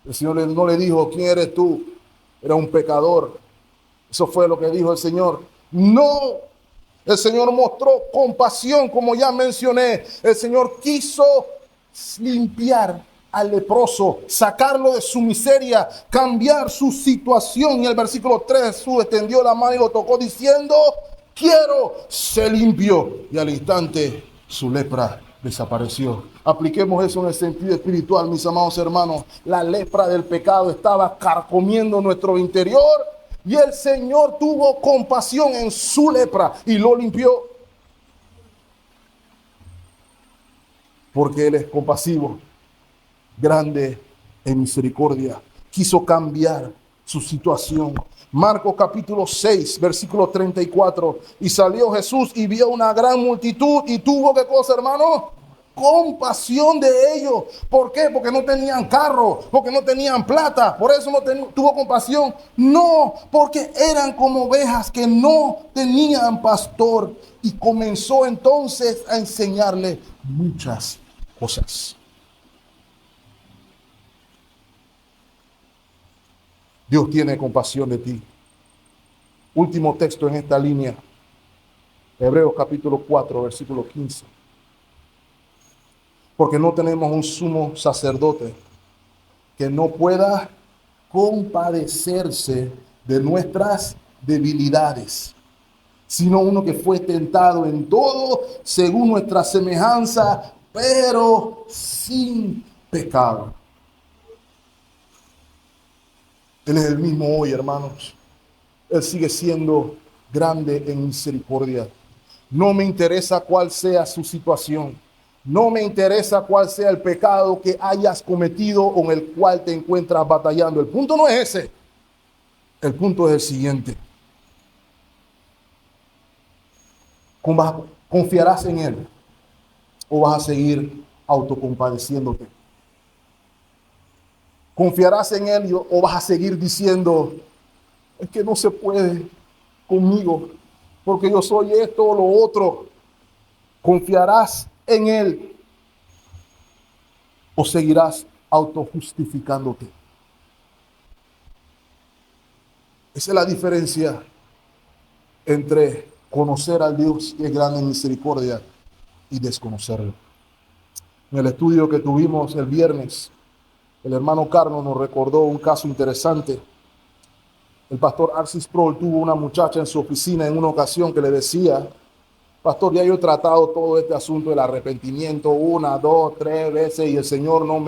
El Señor no le dijo: ¿quién eres tú? Era un pecador. Eso fue lo que dijo el Señor. No. El Señor mostró compasión, como ya mencioné. El Señor quiso limpiar al leproso, sacarlo de su miseria, cambiar su situación. Y el versículo 3, Jesús extendió la mano y lo tocó diciendo: quiero, sé limpio. Y al instante su lepra desapareció. Apliquemos eso en el sentido espiritual, mis amados hermanos. La lepra del pecado estaba carcomiendo nuestro interior. Y el Señor tuvo compasión en su lepra y lo limpió. Porque Él es compasivo, grande en misericordia. Quiso cambiar su situación. Marcos capítulo 6, versículo 34. Y salió Jesús y vio una gran multitud y tuvo, ¿qué cosa, hermano? compasión de ellos. ¿Por qué? Porque no tenían carro, porque no tenían plata, por eso no tuvo compasión. No, porque eran como ovejas que no tenían pastor. Y comenzó entonces a enseñarle muchas cosas. Dios tiene compasión de ti. Último texto en esta línea. Hebreos capítulo 4, versículo 15. Porque no tenemos un sumo sacerdote que no pueda compadecerse de nuestras debilidades, sino uno que fue tentado en todo según nuestra semejanza, pero sin pecado. Él es el mismo hoy, hermanos. Él sigue siendo grande en misericordia. No me interesa cuál sea su situación. No me interesa cuál sea el pecado que hayas cometido o en el cual te encuentras batallando. El punto no es ese. El punto es el siguiente. ¿Confiarás en Él o vas a seguir autocompadeciéndote? ¿Confiarás en Él o vas a seguir diciendo, es que no se puede conmigo porque yo soy esto o lo otro? ¿Confiarás en Él o seguirás autojustificándote? Esa es la diferencia entre conocer al Dios que es grande en misericordia y desconocerlo. En el estudio que tuvimos el viernes, el hermano Carlos nos recordó un caso interesante. El pastor Arcis Sproul tuvo una muchacha en su oficina en una ocasión que le decía, pastor, ya yo he tratado todo este asunto del arrepentimiento 1, 2, 3 veces y el Señor no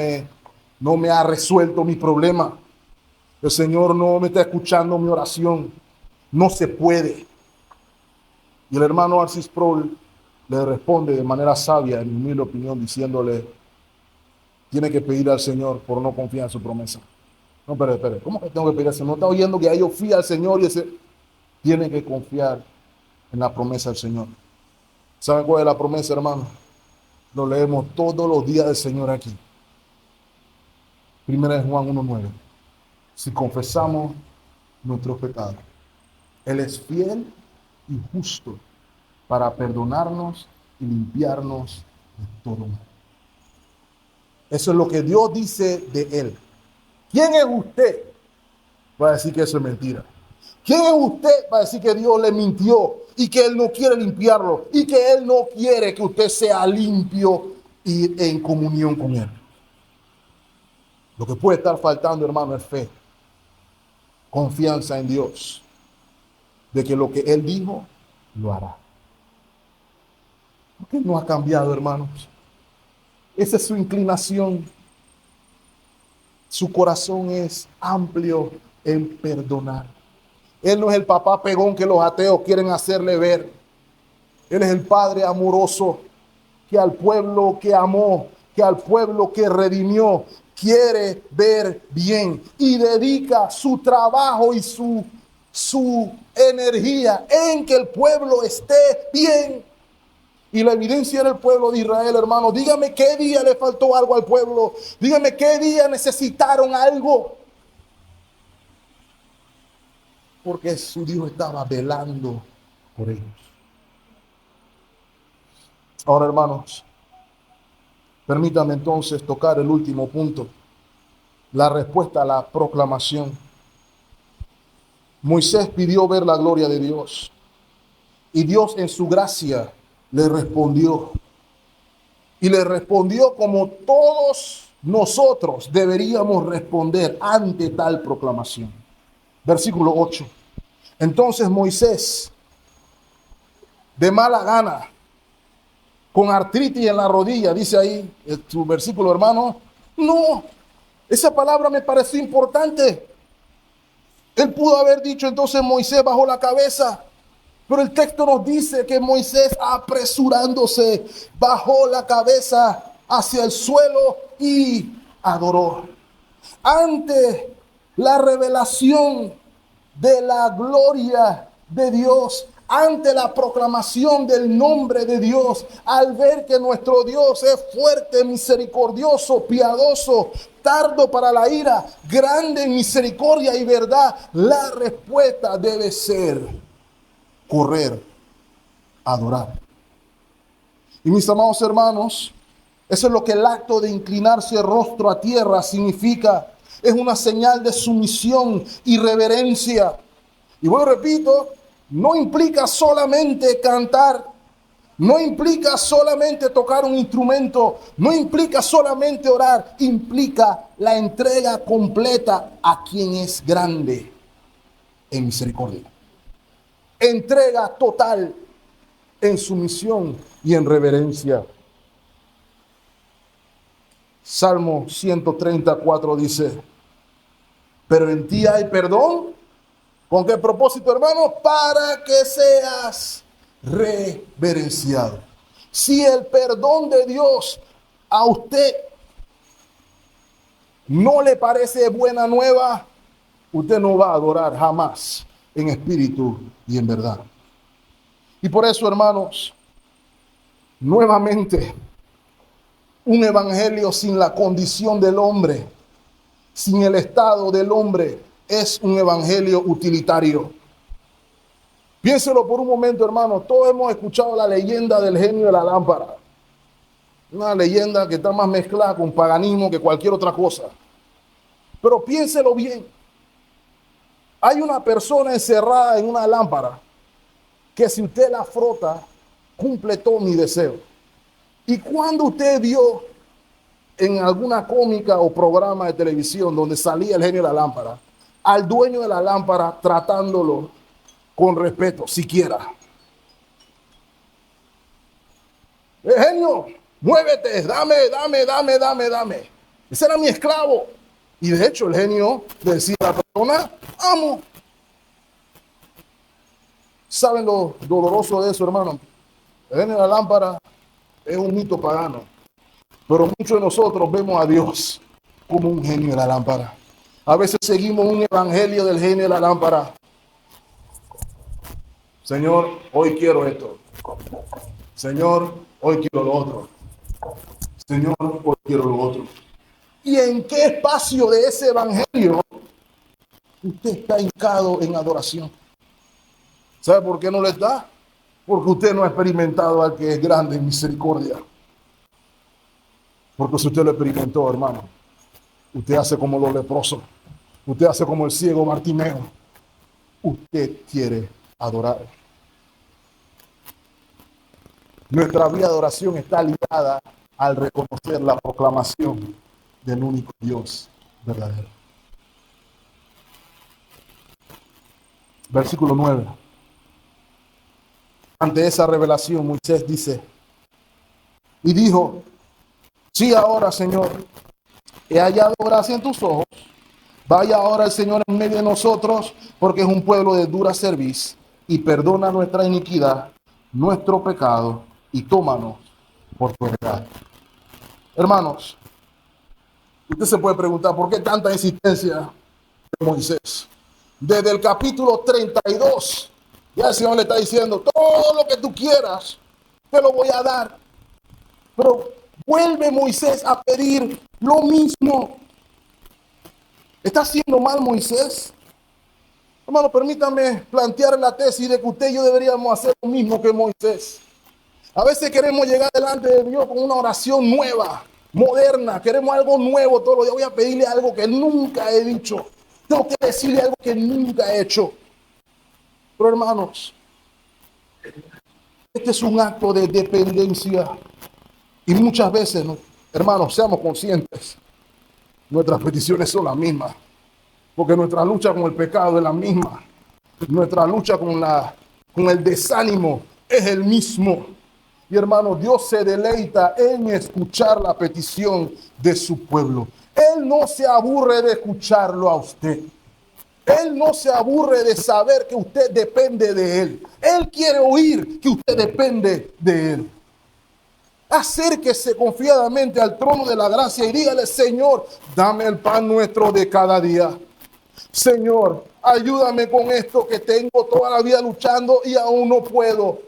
me ha resuelto mi problema. El Señor no me está escuchando mi oración. No se puede. Y el hermano Arcis Sproul le responde de manera sabia, en mi opinión, diciéndole, tiene que pedir al Señor por no confiar en su promesa. No, espere, ¿cómo que tengo que pedir al Señor? ¿No está oyendo que yo fui al Señor y ese? Tiene que confiar en la promesa del Señor. ¿Saben cuál es la promesa, hermano? Lo leemos todos los días del Señor aquí. Primera de Juan 1:9. Si confesamos nuestros pecados, Él es fiel y justo para perdonarnos y limpiarnos de todo mal. Eso es lo que Dios dice de Él. ¿Quién es usted? Va a decir que eso es mentira. ¿Quién es usted? Va a decir que Dios le mintió y que Él no quiere limpiarlo y que Él no quiere que usted sea limpio y en comunión con Él. Lo que puede estar faltando, hermano, es fe, confianza en Dios, de que lo que Él dijo, lo hará. ¿Por qué no ha cambiado, hermanos? Esa es su inclinación. Su corazón es amplio en perdonar. Él no es el papá pegón que los ateos quieren hacerle ver. Él es el Padre amoroso que al pueblo que amó, que al pueblo que redimió, quiere ver bien y dedica su trabajo y su energía en que el pueblo esté bien. Y la evidencia era el pueblo de Israel, hermano. Dígame qué día le faltó algo al pueblo. Dígame qué día necesitaron algo. Porque su Dios estaba velando por ellos. Ahora, hermanos, permítanme entonces tocar el último punto. La respuesta a la proclamación. Moisés pidió ver la gloria de Dios. Y Dios en su gracia le respondió. Y le respondió como todos nosotros deberíamos responder ante tal proclamación. Versículo 8. Entonces Moisés, de mala gana, con artritis en la rodilla, dice ahí tu versículo, hermano. No, esa palabra me pareció importante. Él pudo haber dicho, entonces Moisés bajó la cabeza. Pero el texto nos dice que Moisés, apresurándose, bajó la cabeza hacia el suelo y adoró. Ante la revelación de la gloria de Dios, ante la proclamación del nombre de Dios, al ver que nuestro Dios es fuerte, misericordioso, piadoso, tardo para la ira, grande en misericordia y verdad, la respuesta debe ser correr, adorar. Y mis amados hermanos, eso es lo que el acto de inclinarse rostro a tierra significa. Es una señal de sumisión y reverencia. Y bueno, repito, no implica solamente cantar, no implica solamente tocar un instrumento, no implica solamente orar, implica la entrega completa a quien es grande en misericordia. Entrega total en sumisión y en reverencia. Salmo 134 dice, pero en ti hay perdón. ¿Con qué propósito, hermano? Para que seas reverenciado. Si el perdón de Dios a usted no le parece buena nueva, usted no va a adorar jamás en espíritu y en verdad. Y por eso, hermanos, nuevamente, un evangelio sin la condición del hombre, sin el estado del hombre, es un evangelio utilitario. Piénselo por un momento, hermano. Todos hemos escuchado la leyenda del genio de la lámpara. Una leyenda que está más mezclada con paganismo que cualquier otra cosa. Pero piénselo bien. Hay una persona encerrada en una lámpara que si usted la frota, cumple todo mi deseo. Y cuando usted vio en alguna cómica o programa de televisión donde salía el genio de la lámpara, al dueño de la lámpara tratándolo con respeto, siquiera. Genio, muévete, dame. Ese era mi esclavo. Y de hecho el genio le decía a la persona, amo. ¿Saben lo doloroso de eso, hermano? El genio de la lámpara es un mito pagano. Pero muchos de nosotros vemos a Dios como un genio de la lámpara. A veces seguimos un evangelio del genio de la lámpara. Señor, hoy quiero esto. Señor, hoy quiero lo otro. Señor, hoy quiero lo otro. ¿Y en qué espacio de ese evangelio usted está hincado en adoración? ¿Sabe por qué no le está? Porque usted no ha experimentado al que es grande en misericordia. Porque si usted lo experimentó, hermano, usted hace como los leprosos. Usted hace como el ciego Bartimeo. Usted quiere adorar. Nuestra vida de oración está ligada al reconocer la proclamación del único Dios verdadero. Versículo 9. Ante esa revelación, Moisés dice, y dijo, sí, ahora, Señor, he hallado gracia en tus ojos. Vaya ahora el Señor en medio de nosotros, porque es un pueblo de dura cerviz, y perdona nuestra iniquidad, nuestro pecado, y tómanos por tu heredad. Hermanos, usted se puede preguntar, ¿por qué tanta insistencia de Moisés? Desde el capítulo 32, ya el Señor le está diciendo, todo lo que tú quieras, te lo voy a dar. Pero vuelve Moisés a pedir lo mismo. ¿Está haciendo mal Moisés? Hermano, permítame plantear la tesis de que usted y yo deberíamos hacer lo mismo que Moisés. A veces queremos llegar delante de Dios con una oración nueva, moderna. Queremos algo nuevo todos los días. Voy a pedirle algo que nunca he dicho. Tengo que decirle algo que nunca he hecho. Pero hermanos, este es un acto de dependencia. Y muchas veces, hermanos, seamos conscientes. Nuestras peticiones son las mismas. Porque nuestra lucha con el pecado es la misma. Nuestra lucha con el desánimo es el mismo. Y hermano, Dios se deleita en escuchar la petición de su pueblo. Él no se aburre de escucharlo a usted. Él no se aburre de saber que usted depende de Él. Él quiere oír que usted depende de Él. Acérquese confiadamente al trono de la gracia y dígale, Señor, dame el pan nuestro de cada día. Señor, ayúdame con esto que tengo toda la vida luchando y aún no puedo.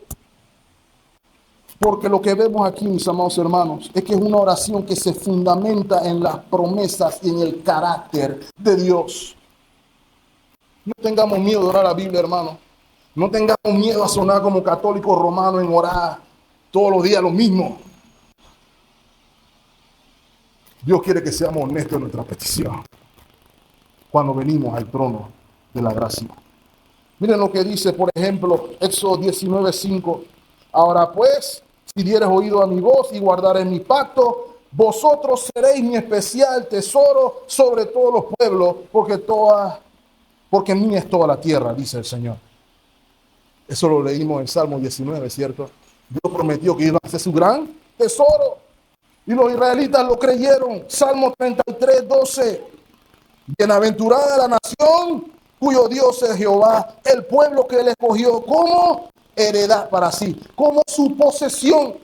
Porque lo que vemos aquí, mis amados hermanos, es que es una oración que se fundamenta en las promesas y en el carácter de Dios. No tengamos miedo de orar la Biblia, hermano. No tengamos miedo a sonar como católicos romanos en orar todos los días lo mismo. Dios quiere que seamos honestos en nuestra petición cuando venimos al trono de la gracia. Miren lo que dice, por ejemplo, Éxodo 19:5. Ahora pues, si dieres oído a mi voz y guardaréis mi pacto, vosotros seréis mi especial tesoro sobre todos los pueblos, porque mía es toda la tierra, dice el Señor. Eso lo leímos en Salmo 19, ¿cierto? Dios prometió que iba a ser su gran tesoro. Y los israelitas lo creyeron. Salmo 33:12. Bienaventurada la nación cuyo Dios es Jehová, el pueblo que él escogió como heredad para sí, como su posesión.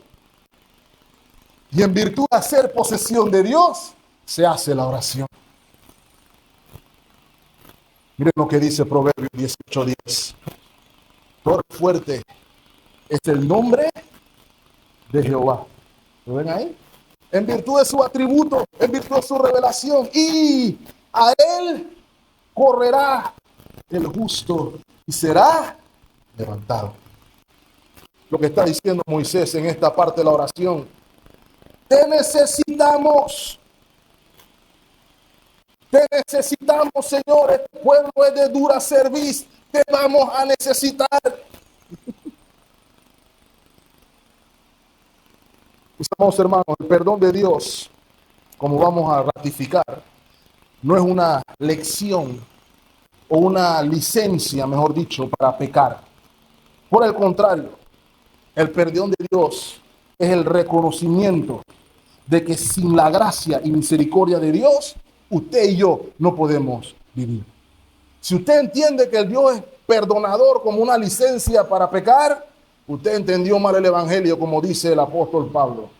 Y en virtud de hacer posesión de Dios, se hace la oración. Miren lo que dice Proverbios 18:10. Torre fuerte es el nombre de Jehová. ¿Lo ven ahí? En virtud de su atributo, en virtud de su revelación. Y a él correrá el justo y será levantado. Lo que está diciendo Moisés en esta parte de la oración. Te necesitamos. Te necesitamos, Señor. Este pueblo es de dura cerviz. Te vamos a necesitar. Mis amados hermanos, el perdón de Dios, como vamos a ratificar, no es una lección o una licencia, mejor dicho, para pecar. Por el contrario, el perdón de Dios es el reconocimiento de que sin la gracia y misericordia de Dios, usted y yo no podemos vivir. Si usted entiende que el Dios es perdonador como una licencia para pecar, usted entendió mal el evangelio, como dice el apóstol Pablo.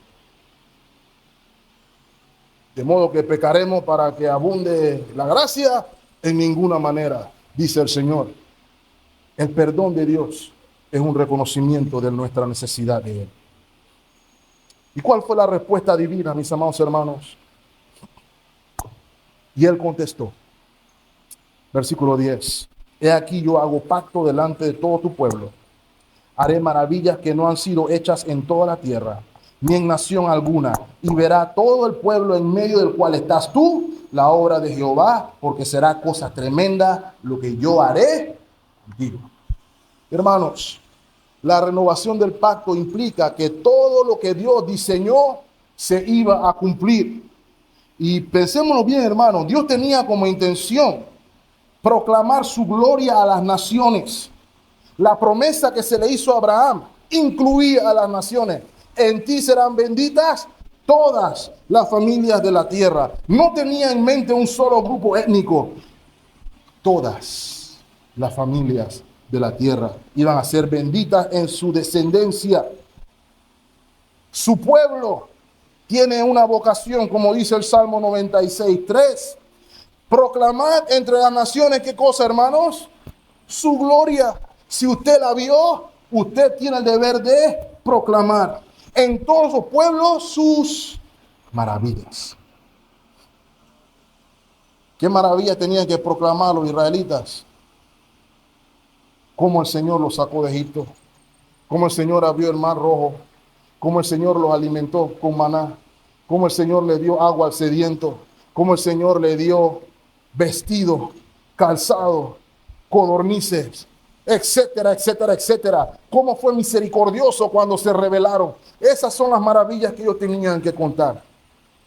De modo que pecaremos para que abunde la gracia, en ninguna manera, dice el Señor. El perdón de Dios es un reconocimiento de nuestra necesidad de Él. ¿Y cuál fue la respuesta divina, mis amados hermanos? Y Él contestó, versículo 10, he aquí yo hago pacto delante de todo tu pueblo. Haré maravillas que no han sido hechas en toda la tierra, ni en nación alguna, y verá todo el pueblo en medio del cual estás tú, la obra de Jehová, porque será cosa tremenda lo que yo haré contigo. Hermanos, la renovación del pacto implica que todo lo que Dios diseñó se iba a cumplir. Y pensémonos bien, hermanos, Dios tenía como intención proclamar su gloria a las naciones. La promesa que se le hizo a Abraham incluía a las naciones. En ti serán benditas todas las familias de la tierra. No tenía en mente un solo grupo étnico. Todas las familias de la tierra iban a ser benditas en su descendencia. Su pueblo tiene una vocación, como dice el Salmo 96:3. Proclamar entre las naciones, ¿qué cosa, hermanos? Su gloria. Si usted la vio, usted tiene el deber de proclamar en todos los pueblos sus maravillas. ¿Qué maravillas tenían que proclamar los israelitas? Cómo el Señor los sacó de Egipto, cómo el Señor abrió el mar rojo, cómo el Señor los alimentó con maná, cómo el Señor le dio agua al sediento, cómo el Señor le dio vestido, calzado, codornices, etcétera, etcétera, etcétera. Cómo fue misericordioso cuando se rebelaron. Esas son las maravillas que ellos tenían que contar.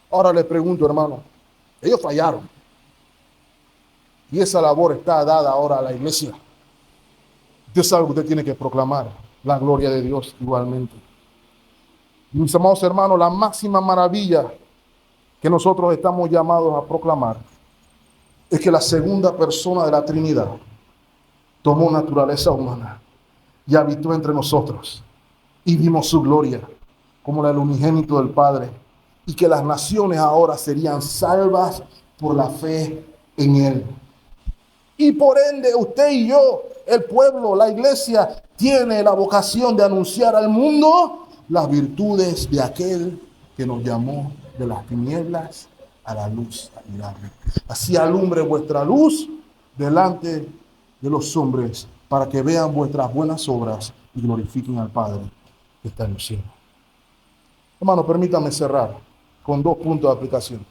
Ahora les pregunto, hermano, ellos fallaron. Y esa labor está dada ahora a la iglesia. Usted sabe que usted tiene que proclamar la gloria de Dios igualmente. Mis amados hermanos, la máxima maravilla que nosotros estamos llamados a proclamar es que la segunda persona de la Trinidad tomó naturaleza humana y habitó entre nosotros y vimos su gloria como la del unigénito del Padre, y que las naciones ahora serían salvas por la fe en Él. Y por ende, usted y yo, el pueblo, la iglesia, tiene la vocación de anunciar al mundo las virtudes de aquel que nos llamó de las tinieblas a la luz admirable. Así alumbre vuestra luz delante de los hombres, para que vean vuestras buenas obras y glorifiquen al Padre que está en los cielos. Hermano, permítame cerrar con 2 puntos de aplicación.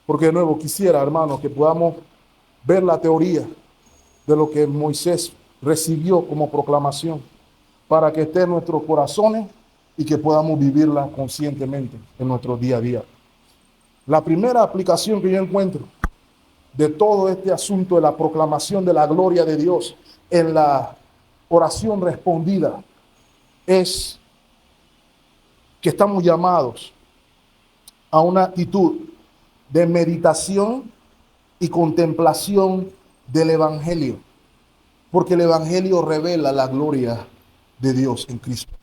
Porque de nuevo quisiera, hermano, que podamos ver la teoría de lo que Moisés recibió como proclamación, para que esté en nuestros corazones y que podamos vivirla conscientemente en nuestro día a día. La primera aplicación que yo encuentro de todo este asunto de la proclamación de la gloria de Dios en la oración respondida es que estamos llamados a una actitud de meditación y contemplación del Evangelio, porque el Evangelio revela la gloria de Dios en Cristo.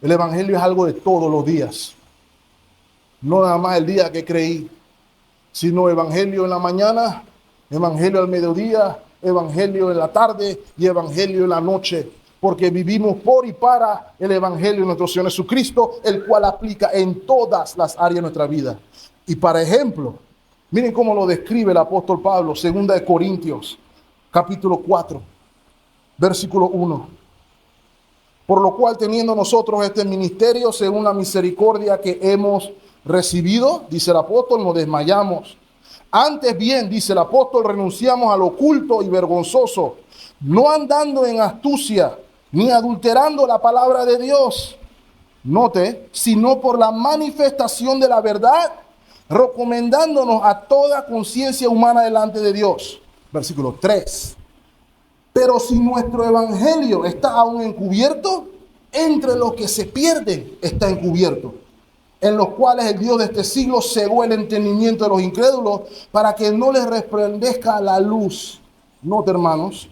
El Evangelio es algo de todos los días, no nada más el día que creí, sino Evangelio en la mañana, Evangelio al mediodía, Evangelio en la tarde y Evangelio en la noche, porque vivimos por y para el Evangelio de nuestro Señor Jesucristo, el cual aplica en todas las áreas de nuestra vida. Y para ejemplo, miren cómo lo describe el apóstol Pablo, 2 Corintios, capítulo 4, versículo 1. Por lo cual, teniendo nosotros este ministerio, según la misericordia que hemos recibido, dice el apóstol, no desmayamos. Antes bien, dice el apóstol, renunciamos al oculto y vergonzoso, no andando en astucia, ni adulterando la palabra de Dios. Note, sino por la manifestación de la verdad, recomendándonos a toda conciencia humana delante de Dios. Versículo 3. Pero si nuestro evangelio está aún encubierto, entre los que se pierden está encubierto, en los cuales el Dios de este siglo cegó el entendimiento de los incrédulos para que no les resplandezca la luz, note hermanos,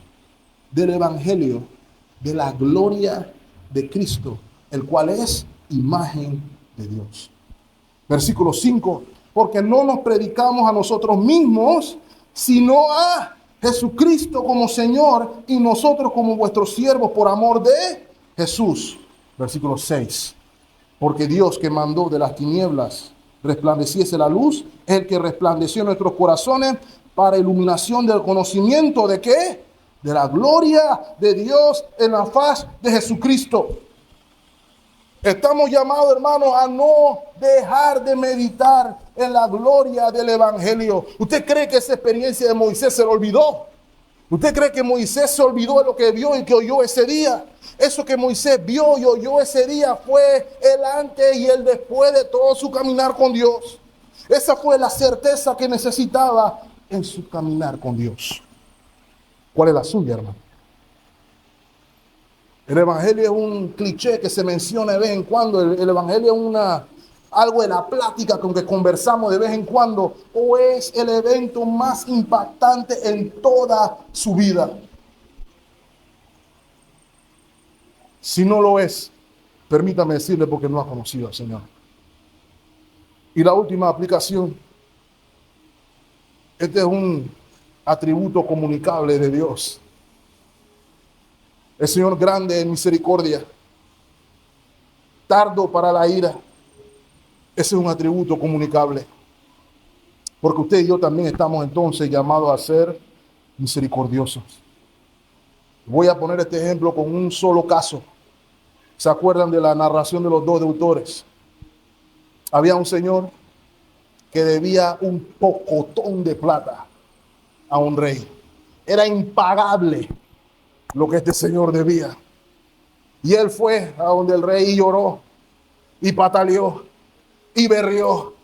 del evangelio de la gloria de Cristo, el cual es imagen de Dios. Versículo 5, porque no nos predicamos a nosotros mismos, sino a Jesucristo como Señor y nosotros como vuestros siervos por amor de Jesús. Versículo 6, porque Dios que mandó de las tinieblas resplandeciese la luz, es el que resplandeció en nuestros corazones para iluminación del conocimiento de ¿qué? De la gloria de Dios en la faz de Jesucristo. Estamos llamados, hermanos, a no dejar de meditar en la gloria del Evangelio. ¿Usted cree que esa experiencia de Moisés se le olvidó? ¿Usted cree que Moisés se olvidó de lo que vio y que oyó ese día? Eso que Moisés vio y oyó ese día fue el antes y el después de todo su caminar con Dios. Esa fue la certeza que necesitaba en su caminar con Dios. ¿Cuál es la suya, hermano? El Evangelio es un cliché que se menciona de vez en cuando. El Evangelio es algo de la plática con que conversamos de vez en cuando, o es el evento más impactante en toda su vida. Si no lo es, permítame decirle porque no ha conocido al Señor. Y la última aplicación. Este es un atributo comunicable de Dios. El Señor grande en misericordia, tardo para la ira. Ese es un atributo comunicable. Porque usted y yo también estamos entonces llamados a ser misericordiosos. Voy a poner este ejemplo con un solo caso. ¿Se acuerdan de la narración de los 2 deudores? Había un señor que debía un pocotón de plata a un rey. Era impagable lo que este señor debía. Y él fue a donde el rey y lloró y pataleó y berrió.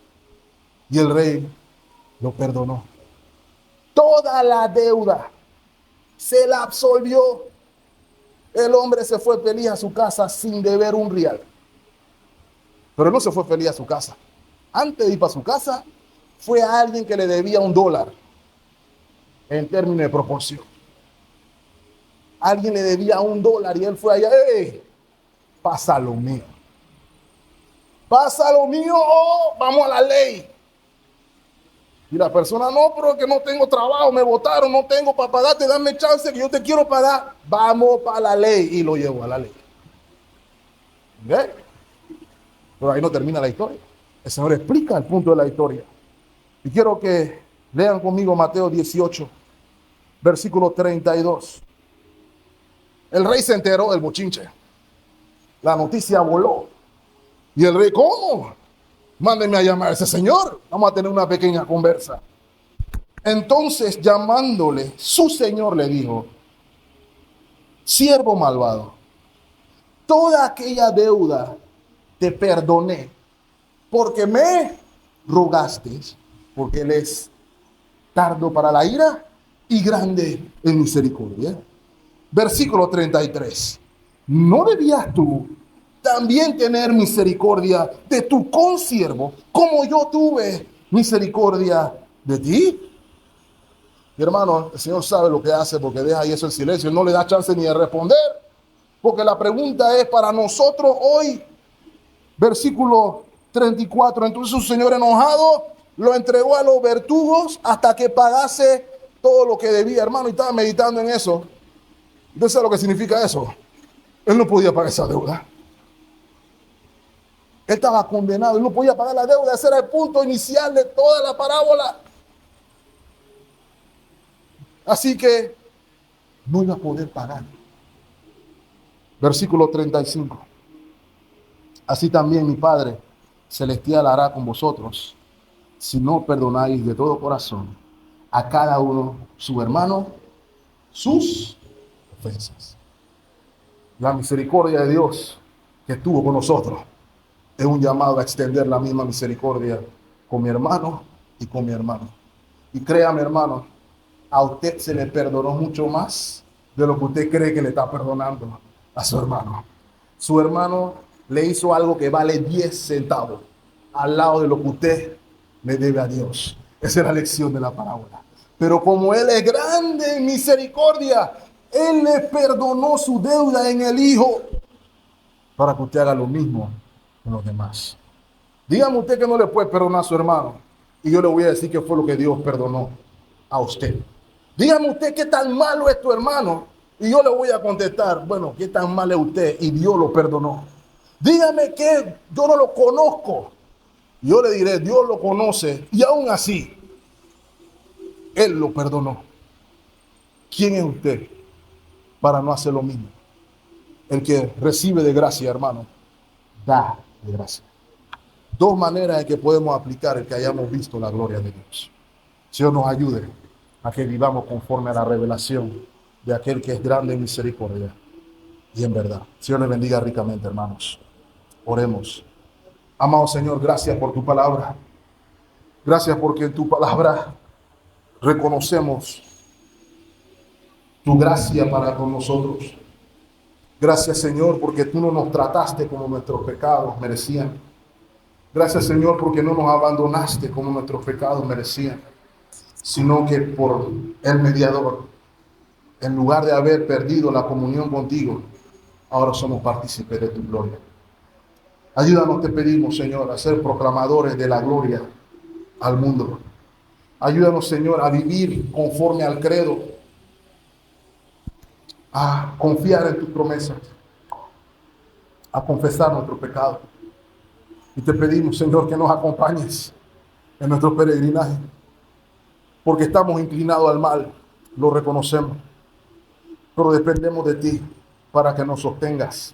Y el rey lo perdonó. Toda la deuda se la absolvió. El hombre se fue feliz a su casa sin deber un real. Pero no se fue feliz a su casa. Antes de ir para su casa, fue a alguien que le debía $1 en términos de proporción. Alguien le debía $1 y él fue allá, ¡hey! Pasa lo mío. Pasa lo mío o vamos a la ley. Y la persona, no, pero que no tengo trabajo, me botaron, no tengo para pagarte, dame chance que yo te quiero pagar. Vamos para la ley. Y lo llevo a la ley. ¿Okay? Pero ahí no termina la historia. El Señor explica el punto de la historia. Y quiero que lean conmigo Mateo 18, versículo 32. El rey se enteró del bochinche. La noticia voló. Y el rey, ¿cómo? Mándenme a llamar a ese señor. Vamos a tener una pequeña conversa. Entonces, llamándole, su señor le dijo: siervo malvado, toda aquella deuda te perdoné, porque me rogaste, porque él es tardo para la ira y grande en misericordia. Versículo 33. ¿No debías tú también tener misericordia de tu consiervo, como yo tuve misericordia de ti? Mi hermano, el Señor sabe lo que hace, porque deja ahí eso en silencio. Él no le da chance ni de responder, porque la pregunta es para nosotros hoy. Versículo 34. Entonces su señor, enojado, lo entregó a los verdugos hasta que pagase todo lo que debía. Hermano, y estaba meditando en eso. ¿Usted sabe lo que significa eso? Él no podía pagar esa deuda. Él estaba condenado, él no podía pagar la deuda. Ese era el punto inicial de toda la parábola. Así que no iba a poder pagar. Versículo 35. Así también mi Padre Celestial hará con vosotros, si no perdonáis de todo corazón a cada uno, su hermano, sus ofensas. La misericordia de Dios que estuvo con nosotros es un llamado a extender la misma misericordia con mi hermano y con mi hermano. Y créame, hermano, a usted se le perdonó mucho más de lo que usted cree que le está perdonando a su hermano. Su hermano le hizo algo que vale 10 centavos al lado de lo que usted le debe a Dios. Esa es la lección de la parábola. Pero como Él es grande en misericordia, Él le perdonó su deuda en el Hijo para que usted haga lo mismo con los demás. Dígame usted que no le puede perdonar a su hermano y yo le voy a decir que fue lo que Dios perdonó a usted. Dígame usted qué tan malo es tu hermano y yo le voy a contestar, bueno, qué tan mal es usted y Dios lo perdonó. Dígame que yo no lo conozco. Yo le diré, Dios lo conoce y aún así, Él lo perdonó. ¿Quién es usted para no hacer lo mismo? El que recibe de gracia, hermano, da de gracia. Dos maneras en que podemos aplicar el que hayamos visto la gloria de Dios. Señor nos ayude a que vivamos conforme a la revelación de aquel que es grande en misericordia y en verdad. Señor les bendiga ricamente, hermanos. Oremos. Amado Señor, gracias por tu palabra. Gracias porque en tu palabra reconocemos tu gracia para con nosotros. Gracias, Señor, porque tú no nos trataste como nuestros pecados merecían. Gracias, Señor, porque no nos abandonaste como nuestros pecados merecían, sino que por el mediador, en lugar de haber perdido la comunión contigo, ahora somos partícipes de tu gloria. Ayúdanos, te pedimos, Señor, a ser proclamadores de la gloria al mundo. Ayúdanos, Señor, a vivir conforme al credo, a confiar en tus promesas, a confesar nuestro pecado. Y te pedimos, Señor, que nos acompañes en nuestro peregrinaje, porque estamos inclinados al mal, lo reconocemos, pero dependemos de ti para que nos sostengas.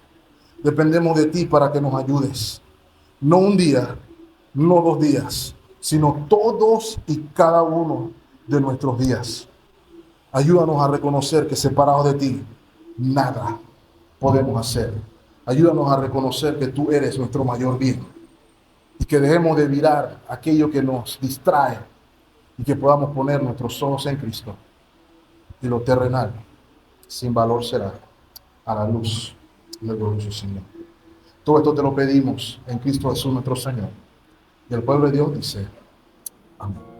Dependemos de ti para que nos ayudes. No un día, no 2 días, sino todos y cada uno de nuestros días. Ayúdanos a reconocer que separados de ti, nada podemos hacer. Ayúdanos a reconocer que tú eres nuestro mayor bien y que dejemos de mirar aquello que nos distrae y que podamos poner nuestros ojos en Cristo. Y lo terrenal, sin valor será a la luz del glorioso Señor. Todo esto te lo pedimos en Cristo Jesús nuestro Señor. Y el pueblo de Dios dice, amén.